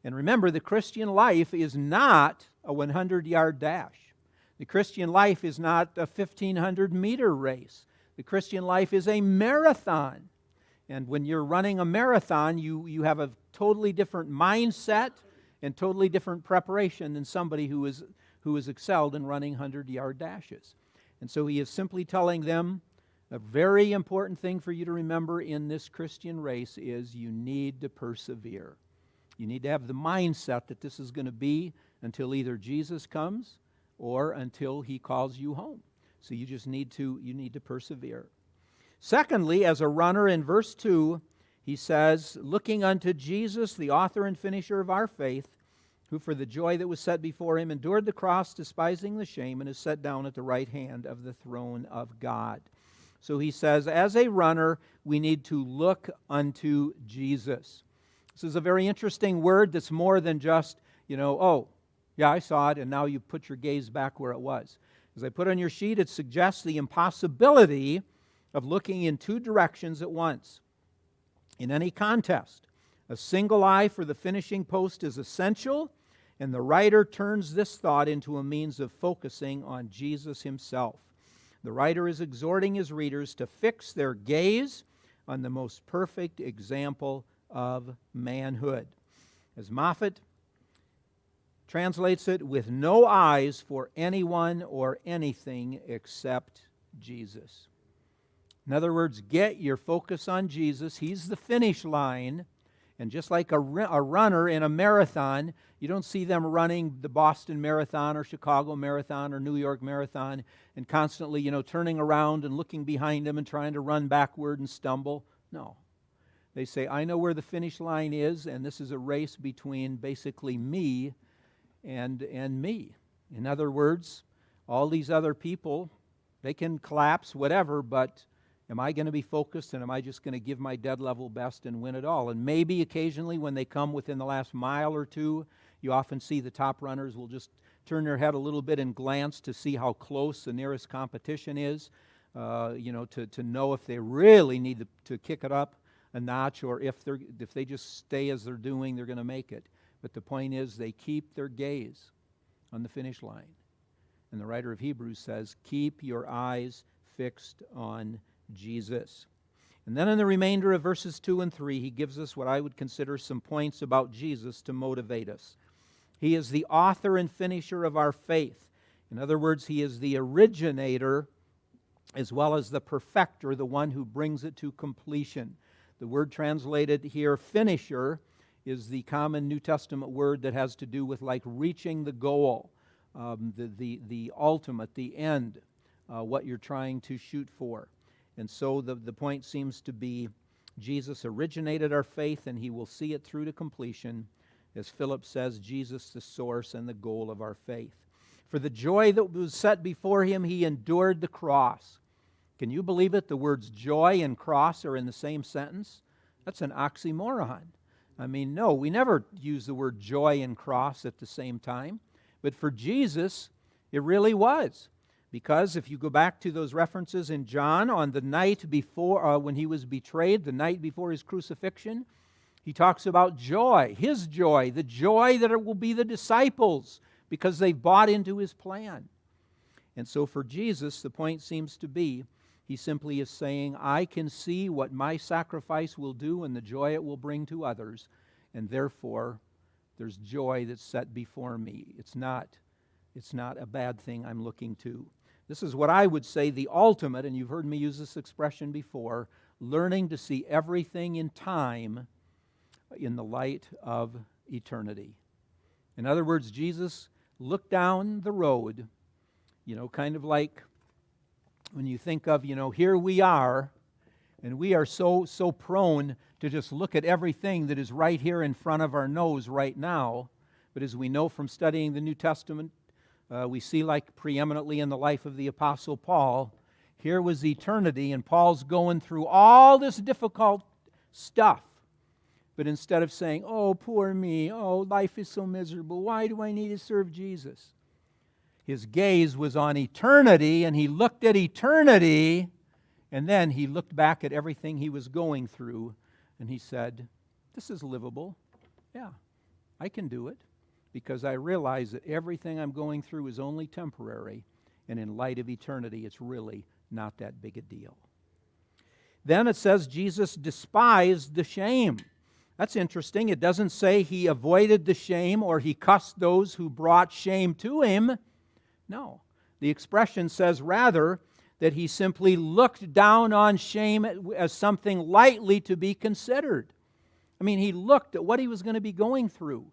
And remember, the Christian life is not a 100-yard dash. The Christian life is not a 1,500-meter race. The Christian life is a marathon. And when you're running a marathon, you have a totally different mindset and totally different preparation than somebody who is excelled in running 100-yard dashes. And so he is simply telling them a very important thing for you to remember in this Christian race is you need to persevere. You need to have the mindset that this is going to be until either Jesus comes or until he calls you home. So you need to persevere. Secondly, as a runner in verse 2, he says, looking unto Jesus, the author and finisher of our faith, who for the joy that was set before him endured the cross, despising the shame, and is set down at the right hand of the throne of God. So he says, as a runner, we need to look unto Jesus. This is a very interesting word that's more than just, oh, yeah, I saw it, and now you put your gaze back where it was. As I put on your sheet, it suggests the impossibility of looking in two directions at once. In any contest, a single eye for the finishing post is essential, and the writer turns this thought into a means of focusing on Jesus himself. The writer is exhorting his readers to fix their gaze on the most perfect example of manhood. As Moffat translates it, with no eyes for anyone or anything except Jesus. In other words, get your focus on Jesus. He's the finish line, And just like a runner in a marathon, you don't see them running the Boston Marathon or Chicago Marathon or New York Marathon and constantly, turning around and looking behind them and trying to run backward and stumble. No. They say, I know where the finish line is, and this is a race between basically me and me. In other words, all these other people, they can collapse, whatever, but am I going to be focused, and am I just going to give my dead level best and win it all? And maybe occasionally when they come within the last mile or two, you often see the top runners will just turn their head a little bit and glance to see how close the nearest competition is, to know if they really need to kick it up a notch, or if they just stay as they're doing, they're going to make it. But the point is, they keep their gaze on the finish line. And the writer of Hebrews says, keep your eyes fixed on Jesus. And then in the remainder of verses 2 and 3, he gives us what I would consider some points about Jesus to motivate us. He is the author and finisher of our faith. In other words, he is the originator as well as the perfecter, the one who brings it to completion. The word translated here, finisher, is the common New Testament word that has to do with like reaching the goal, the ultimate, the end, what you're trying to shoot for. And so the point seems to be Jesus originated our faith, and he will see it through to completion. As Philip says, Jesus the source and the goal of our faith. For the joy that was set before him, he endured the cross. Can you believe it? The words joy and cross are in the same sentence. That's an oxymoron. I mean, no, we never use the word joy and cross at the same time. But for Jesus, it really was. Because if you go back to those references in John, on the night before, when he was betrayed, the night before his crucifixion, he talks about joy, his joy, the joy that it will be the disciples, because they've bought into his plan. And so for Jesus, the point seems to be, he simply is saying, I can see what my sacrifice will do and the joy it will bring to others, and therefore there's joy that's set before me. It's not a bad thing I'm looking to. This is what I would say the ultimate, and you've heard me use this expression before, learning to see everything in time in the light of eternity. In other words, Jesus looked down the road, kind of like when you think of, here we are, and we are so prone to just look at everything that is right here in front of our nose right now. But as we know from studying the New Testament, we see like preeminently in the life of the Apostle Paul, here was eternity, and Paul's going through all this difficult stuff. But instead of saying, oh, poor me, oh, life is so miserable, why do I need to serve Jesus? His gaze was on eternity, and he looked at eternity, and then he looked back at everything he was going through, and he said, this is livable. Yeah, I can do it, because I realize that everything I'm going through is only temporary, and in light of eternity, it's really not that big a deal. Then it says Jesus despised the shame. That's interesting. It doesn't say he avoided the shame or he cussed those who brought shame to him. No. The expression says rather that he simply looked down on shame as something lightly to be considered. I mean, he looked at what he was going to be going through,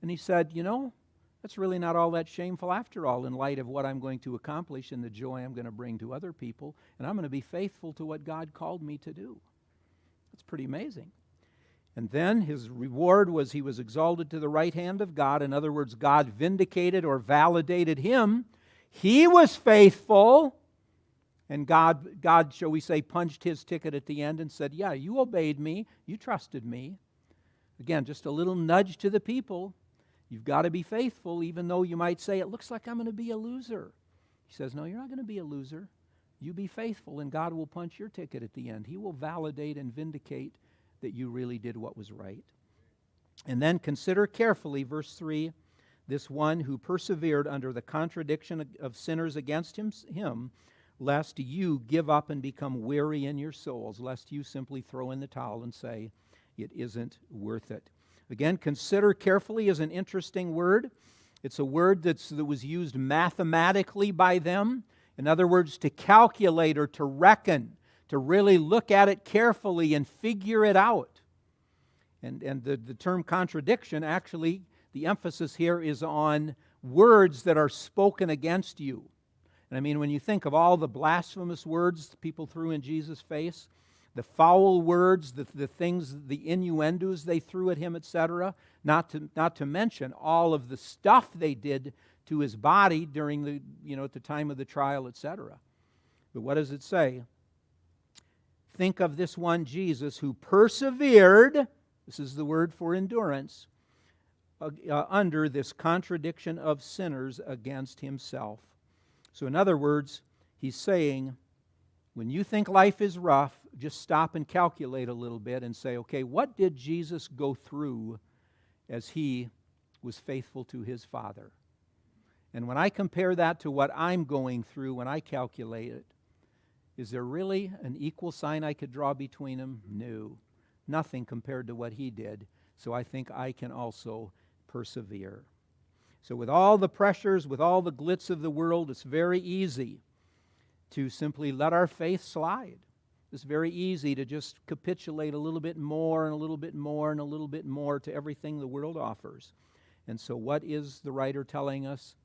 and he said, that's really not all that shameful after all in light of what I'm going to accomplish and the joy I'm going to bring to other people, and I'm going to be faithful to what God called me to do. That's pretty amazing. And then his reward was he was exalted to the right hand of God. In other words, God vindicated or validated him. He was faithful. And God, shall we say, punched his ticket at the end and said, yeah, you obeyed me. You trusted me. Again, just a little nudge to the people. You've got to be faithful, even though you might say, it looks like I'm going to be a loser. He says, no, you're not going to be a loser. You be faithful, and God will punch your ticket at the end. He will validate and vindicate that you really did what was right. And then consider carefully, verse 3, this one who persevered under the contradiction of sinners against him, lest you give up and become weary in your souls, lest you simply throw in the towel and say, it isn't worth it. Again, consider carefully is an interesting word. It's a word that was used mathematically by them. In other words, to calculate or to reckon, to really look at it carefully and figure it out. And the term contradiction, actually, the emphasis here is on words that are spoken against you. And I mean, when you think of all the blasphemous words people threw in Jesus' face, the foul words, the things, the innuendos they threw at him, etc., not to mention all of the stuff they did to his body during the, at the time of the trial, etc. But what does it say? Think of this one Jesus who persevered, this is the word for endurance, under this contradiction of sinners against himself. So in other words, he's saying, when you think life is rough, just stop and calculate a little bit and say, okay, what did Jesus go through as he was faithful to his Father? And when I compare that to what I'm going through when I calculate it, is there really an equal sign I could draw between them? No. Nothing compared to what he did. So I think I can also persevere. So with all the pressures, with all the glitz of the world, it's very easy to simply let our faith slide. It's very easy to just capitulate a little bit more and a little bit more and a little bit more to everything the world offers. And so what is the writer telling us?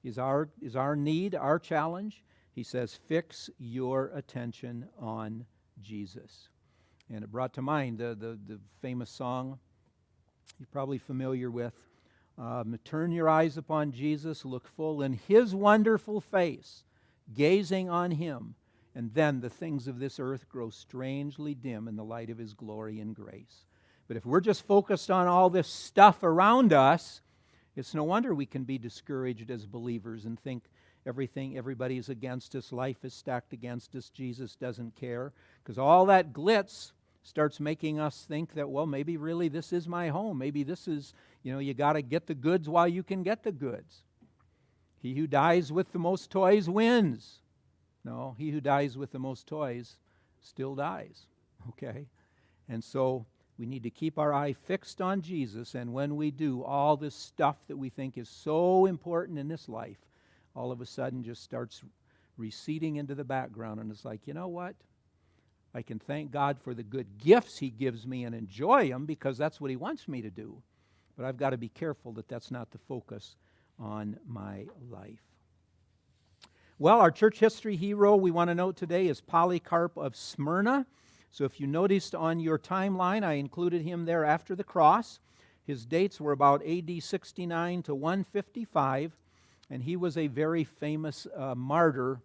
Is our need, our challenge? He says, fix your attention on Jesus. And it brought to mind the famous song you're probably familiar with. Turn your eyes upon Jesus, look full in his wonderful face, gazing on him, and then the things of this earth grow strangely dim in the light of his glory and grace. But if we're just focused on all this stuff around us, it's no wonder we can be discouraged as believers and think everybody's against us, life is stacked against us, Jesus doesn't care. Because all that glitz starts making us think that, well, maybe really this is my home. Maybe this is, you got to get the goods while you can get the goods. He who dies with the most toys wins. No, he who dies with the most toys still dies. Okay? And so we need to keep our eye fixed on Jesus, and when we do, all this stuff that we think is so important in this life, all of a sudden just starts receding into the background, and it's like, you know what? I can thank God for the good gifts he gives me and enjoy them because that's what he wants me to do. But I've got to be careful that that's not the focus on my life. Well, our church history hero we want to note today is Polycarp of Smyrna. So if you noticed on your timeline, I included him there after the cross. His dates were about AD 69 to 155, and he was a very famous martyr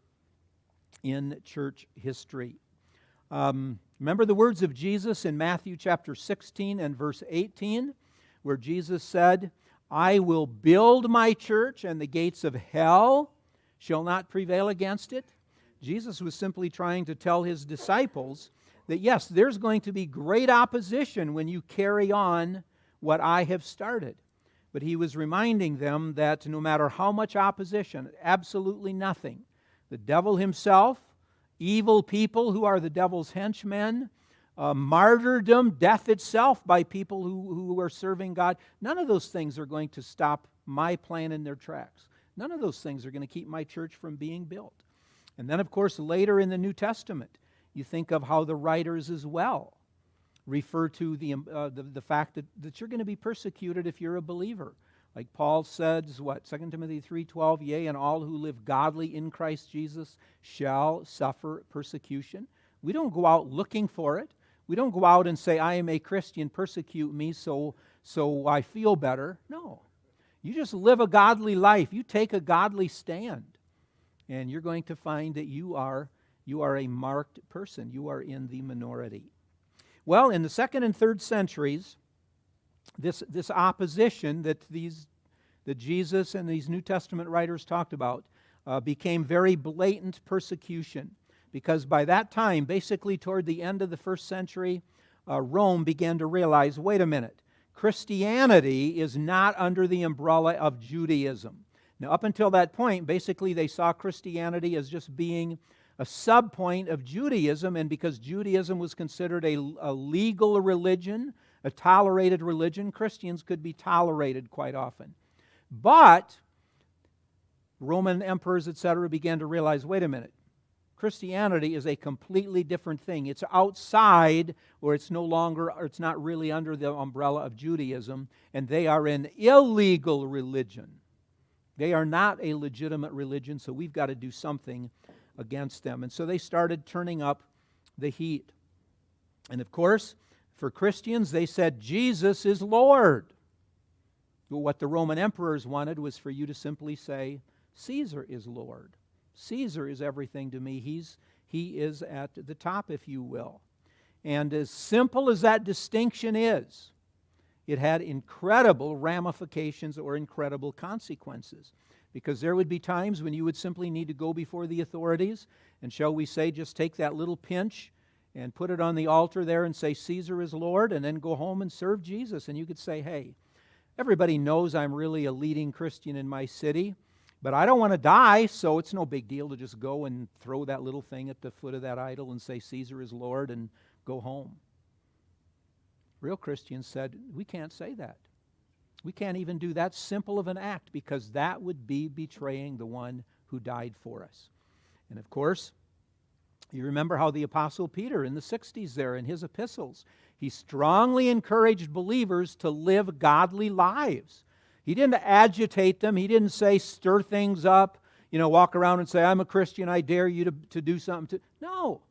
in church history. Remember the words of Jesus in Matthew chapter 16 and verse 18, where Jesus said, I will build my church, and the gates of hell shall not prevail against it. Jesus was simply trying to tell his disciples that yes, there's going to be great opposition when you carry on what I have started. But he was reminding them that no matter how much opposition, absolutely nothing, the devil himself, evil people who are the devil's henchmen, martyrdom, death itself by people who are serving God, none of those things are going to stop my plan in their tracks. None of those things are going to keep my church from being built. And then, of course, later in the New Testament, you think of how the writers as well refer to the fact that you're going to be persecuted if you're a believer. Like Paul says, 2 Timothy 3:12, yea, and all who live godly in Christ Jesus shall suffer persecution. We don't go out looking for it. We don't go out and say, I am a Christian, persecute me so I feel better. No. You just live a godly life. You take a godly stand. And you're going to find that you are a marked person. You are in the minority. Well, in the 2nd and 3rd centuries, this opposition that Jesus and these New Testament writers talked about became very blatant persecution. Because by that time, basically toward the end of the 1st century, Rome began to realize, wait a minute, Christianity is not under the umbrella of Judaism. Now, up until that point, basically they saw Christianity as just being a subpoint of Judaism, and because Judaism was considered a legal religion, a tolerated religion, Christians could be tolerated quite often. But Roman emperors, etc., began to realize, wait a minute, Christianity is a completely different thing. It's outside, or it's no longer, or it's not really under the umbrella of Judaism, and they are an illegal religion. They are not a legitimate religion, so we've got to do something against them. And so they started turning up the heat. And of course, for Christians, they said, Jesus is Lord. But what the Roman emperors wanted was for you to simply say, Caesar is Lord. Caesar is everything to me. He is at the top, if you will. And as simple as that distinction is, it had incredible ramifications or incredible consequences. Because there would be times when you would simply need to go before the authorities and, shall we say, just take that little pinch and put it on the altar there and say, Caesar is Lord, and then go home and serve Jesus. And you could say, hey, everybody knows I'm really a leading Christian in my city, but I don't want to die, so it's no big deal to just go and throw that little thing at the foot of that idol and say, Caesar is Lord, and go home. Real Christians said, we can't say that. We can't even do that simple of an act, because that would be betraying the one who died for us. And of course, you remember how the Apostle Peter in the 60s there in his epistles, he strongly encouraged believers to live godly lives. He didn't agitate them. He didn't say stir things up, walk around and say, I'm a Christian, I dare you to do something. No.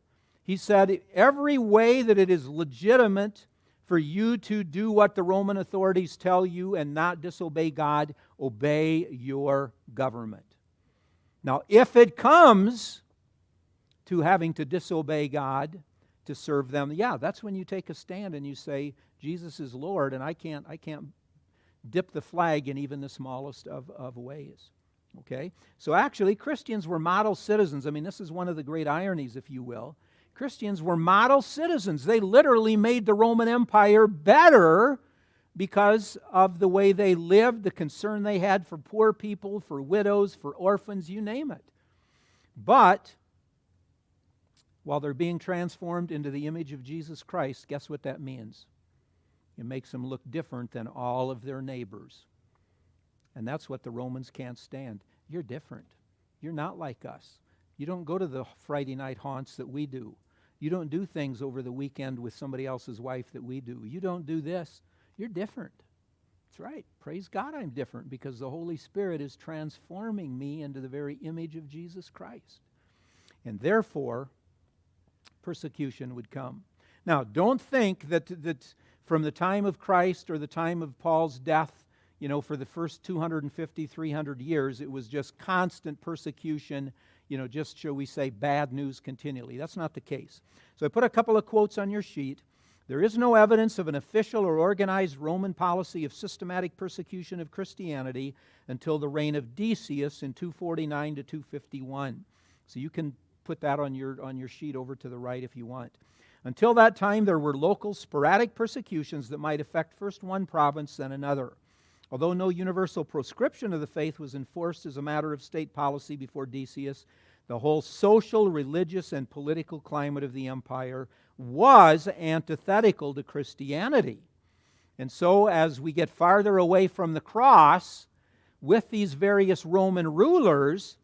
He said, every way that it is legitimate for you to do what the Roman authorities tell you and not disobey God, obey your government. Now, if it comes to having to disobey God to serve them, that's when you take a stand and you say, Jesus is Lord, and I can't dip the flag in even the smallest of ways. Okay? So actually, Christians were model citizens. I mean, this is one of the great ironies, if you will. Christians were model citizens. They literally made the Roman Empire better because of the way they lived, the concern they had for poor people, for widows, for orphans, you name it. But while they're being transformed into the image of Jesus Christ, guess what that means? It makes them look different than all of their neighbors. And that's what the Romans can't stand. You're different. You're not like us. You don't go to the Friday night haunts that we do. You don't do things over the weekend with somebody else's wife that we do. You don't do this. You're different. That's right. Praise God I'm different, because the Holy Spirit is transforming me into the very image of Jesus Christ. And therefore, persecution would come. Now, don't think that from the time of Christ or the time of Paul's death, for the first 250, 300 years, it was just constant persecution, just, shall we say, bad news continually. That's not the case. So I put a couple of quotes on your sheet. There is no evidence of an official or organized Roman policy of systematic persecution of Christianity until the reign of Decius in 249 to 251. So you can put that on your sheet over to the right if you want. Until that time, there were local sporadic persecutions that might affect first one province, then another. Although no universal proscription of the faith was enforced as a matter of state policy before Decius, the whole social, religious, and political climate of the empire was antithetical to Christianity. And so as we get farther away from the cross, with these various Roman rulers,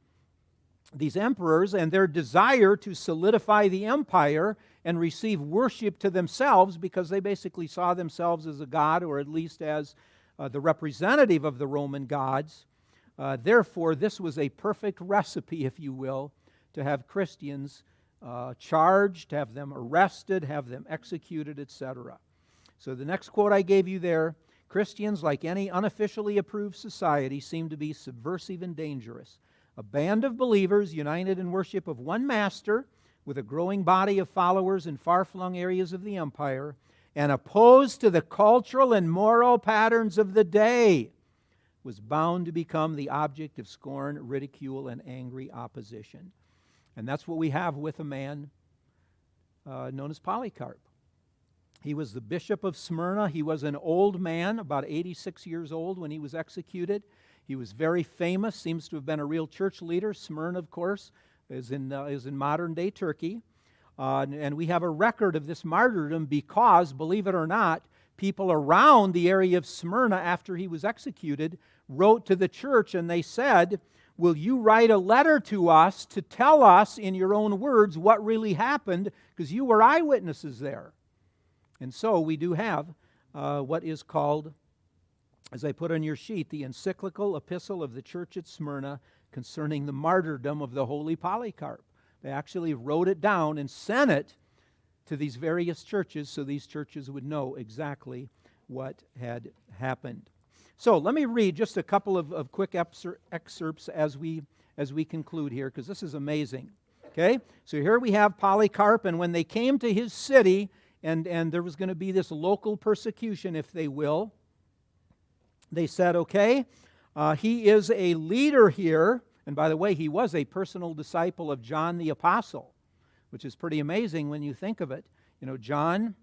these emperors, and their desire to solidify the empire and receive worship to themselves, because they basically saw themselves as a god, or at least as the representative of the Roman gods. Therefore, this was a perfect recipe, if you will, to have Christians charged, have them arrested, have them executed, etc. So the next quote I gave you there, Christians, like any unofficially approved society, seem to be subversive and dangerous. A band of believers united in worship of one master, with a growing body of followers in far-flung areas of the empire, and opposed to the cultural and moral patterns of the day, was bound to become the object of scorn, ridicule, and angry opposition. And that's what we have with a man known as Polycarp. He was the bishop of Smyrna. He was an old man, about 86 years old when he was executed. He was very famous, seems to have been a real church leader. Smyrna, of course, is in modern-day Turkey. And we have a record of this martyrdom because, believe it or not, people around the area of Smyrna after he was executed wrote to the church and they said, will you write a letter to us to tell us in your own words what really happened, because you were eyewitnesses there. And so we do have what is called, as I put on your sheet, the encyclical epistle of the church at Smyrna concerning the martyrdom of the holy Polycarp. They actually wrote it down and sent it to these various churches so these churches would know exactly what had happened. So let me read just a couple of quick excerpts as we conclude here, because this is amazing. Okay, so here we have Polycarp, and when they came to his city, and there was going to be this local persecution, if they will, they said, okay, he is a leader here. And by the way, he was a personal disciple of John the Apostle, which is pretty amazing when you think of it. You know, John,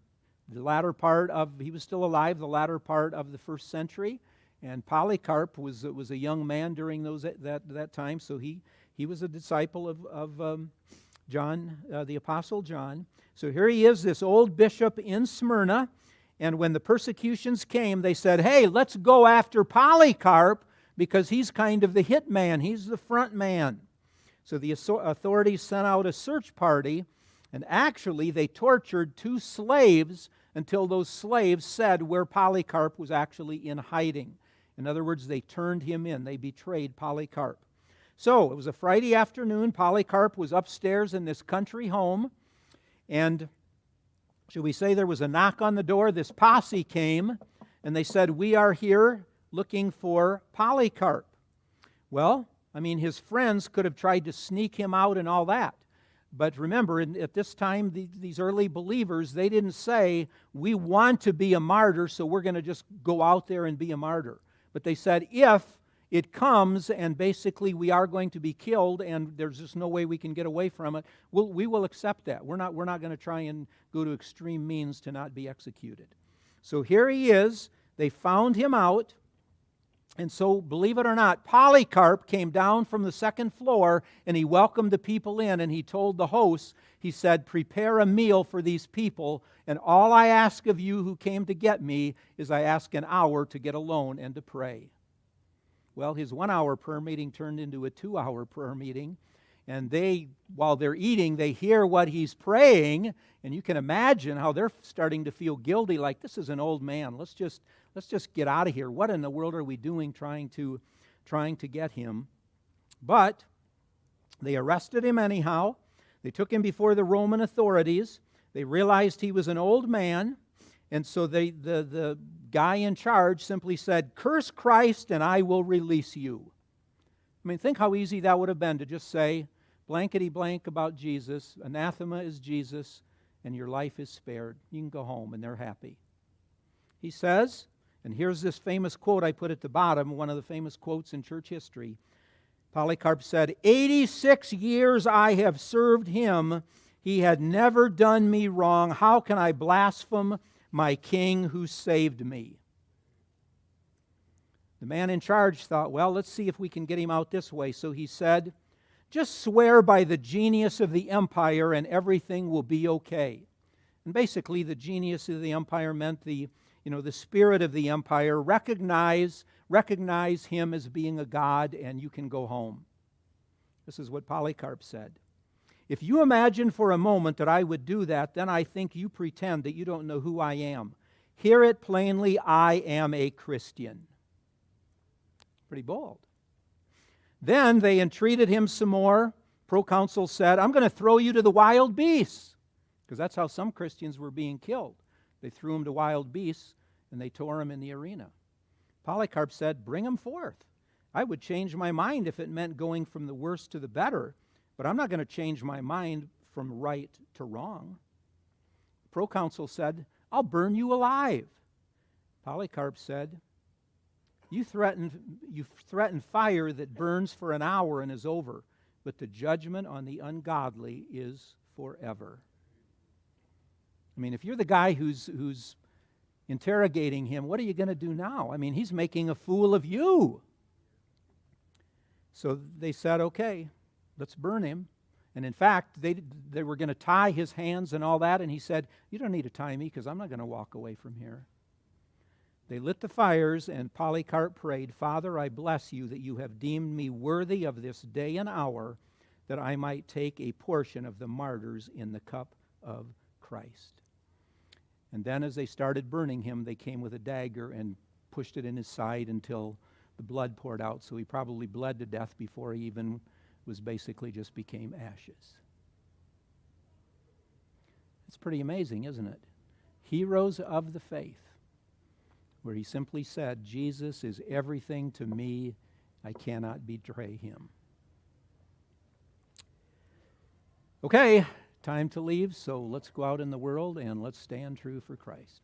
he was still alive the latter part of the first century, and Polycarp was a young man during that time, so he was a disciple of John, the Apostle John. So here he is, this old bishop in Smyrna, and when the persecutions came, they said, hey, let's go after Polycarp, because he's kind of the hit man. He's the front man. So the authorities sent out a search party, and actually they tortured 2 slaves until those slaves said where Polycarp was actually in hiding. In other words, they turned him in. They betrayed Polycarp. So it was a Friday afternoon. Polycarp was upstairs in this country home, and should we say there was a knock on the door? This posse came, and they said, we are here looking for Polycarp. Well, I mean, his friends could have tried to sneak him out and all that. But remember, at this time, these early believers, they didn't say, we want to be a martyr, so we're going to just go out there and be a martyr. But they said, if it comes and basically we are going to be killed and there's just no way we can get away from it, we will accept that. We're not going to try and go to extreme means to not be executed. So here he is. They found him out. And so, believe it or not, Polycarp came down from the second floor and he welcomed the people in, and he told the hosts, he said, prepare a meal for these people, and all I ask of you who came to get me is I ask an hour to get alone and to pray. Well, his 1-hour prayer meeting turned into a 2-hour prayer meeting, and while they're eating, they hear what he's praying, and you can imagine how they're starting to feel guilty, like, this is an old man. Let's just get out of here. What in the world are we doing trying to get him? But they arrested him anyhow. They took him before the Roman authorities. They realized he was an old man, and so the guy in charge simply said, curse Christ and I will release you. I mean, think how easy that would have been to just say, blankety blank about Jesus, anathema is Jesus, and your life is spared. You can go home, and they're happy. He says, and here's this famous quote I put at the bottom, one of the famous quotes in church history. Polycarp said, 86 years I have served him. He had never done me wrong. How can I blaspheme my king who saved me? The man in charge thought, well, let's see if we can get him out this way. So he said, just swear by the genius of the empire and everything will be okay. And basically the genius of the empire meant the spirit of the empire. Recognize him as being a god, and you can go home. This is what Polycarp said. If you imagine for a moment that I would do that, then I think you pretend that you don't know who I am. Hear it plainly, I am a Christian. Pretty bold. Then they entreated him some more. Proconsul said, I'm going to throw you to the wild beasts. Because that's how some Christians were being killed. They threw him to wild beasts, and they tore him in the arena. Polycarp said, bring him forth. I would change my mind if it meant going from the worst to the better, but I'm not going to change my mind from right to wrong. The proconsul said, I'll burn you alive. Polycarp said, you threaten fire that burns for an hour and is over, but the judgment on the ungodly is forever. I mean, if you're the guy who's interrogating him, what are you going to do now? I mean, he's making a fool of you. So they said, okay, let's burn him. And in fact, they were going to tie his hands and all that, and he said, you don't need to tie me because I'm not going to walk away from here. They lit the fires, and Polycarp prayed, Father, I bless you that you have deemed me worthy of this day and hour, that I might take a portion of the martyrs in the cup of Christ. And then as they started burning him, they came with a dagger and pushed it in his side until the blood poured out. So he probably bled to death before he even was basically just became ashes. It's pretty amazing, isn't it? Heroes of the faith, where he simply said, Jesus is everything to me. I cannot betray him. Okay, time to leave, so let's go out in the world and let's stand true for Christ.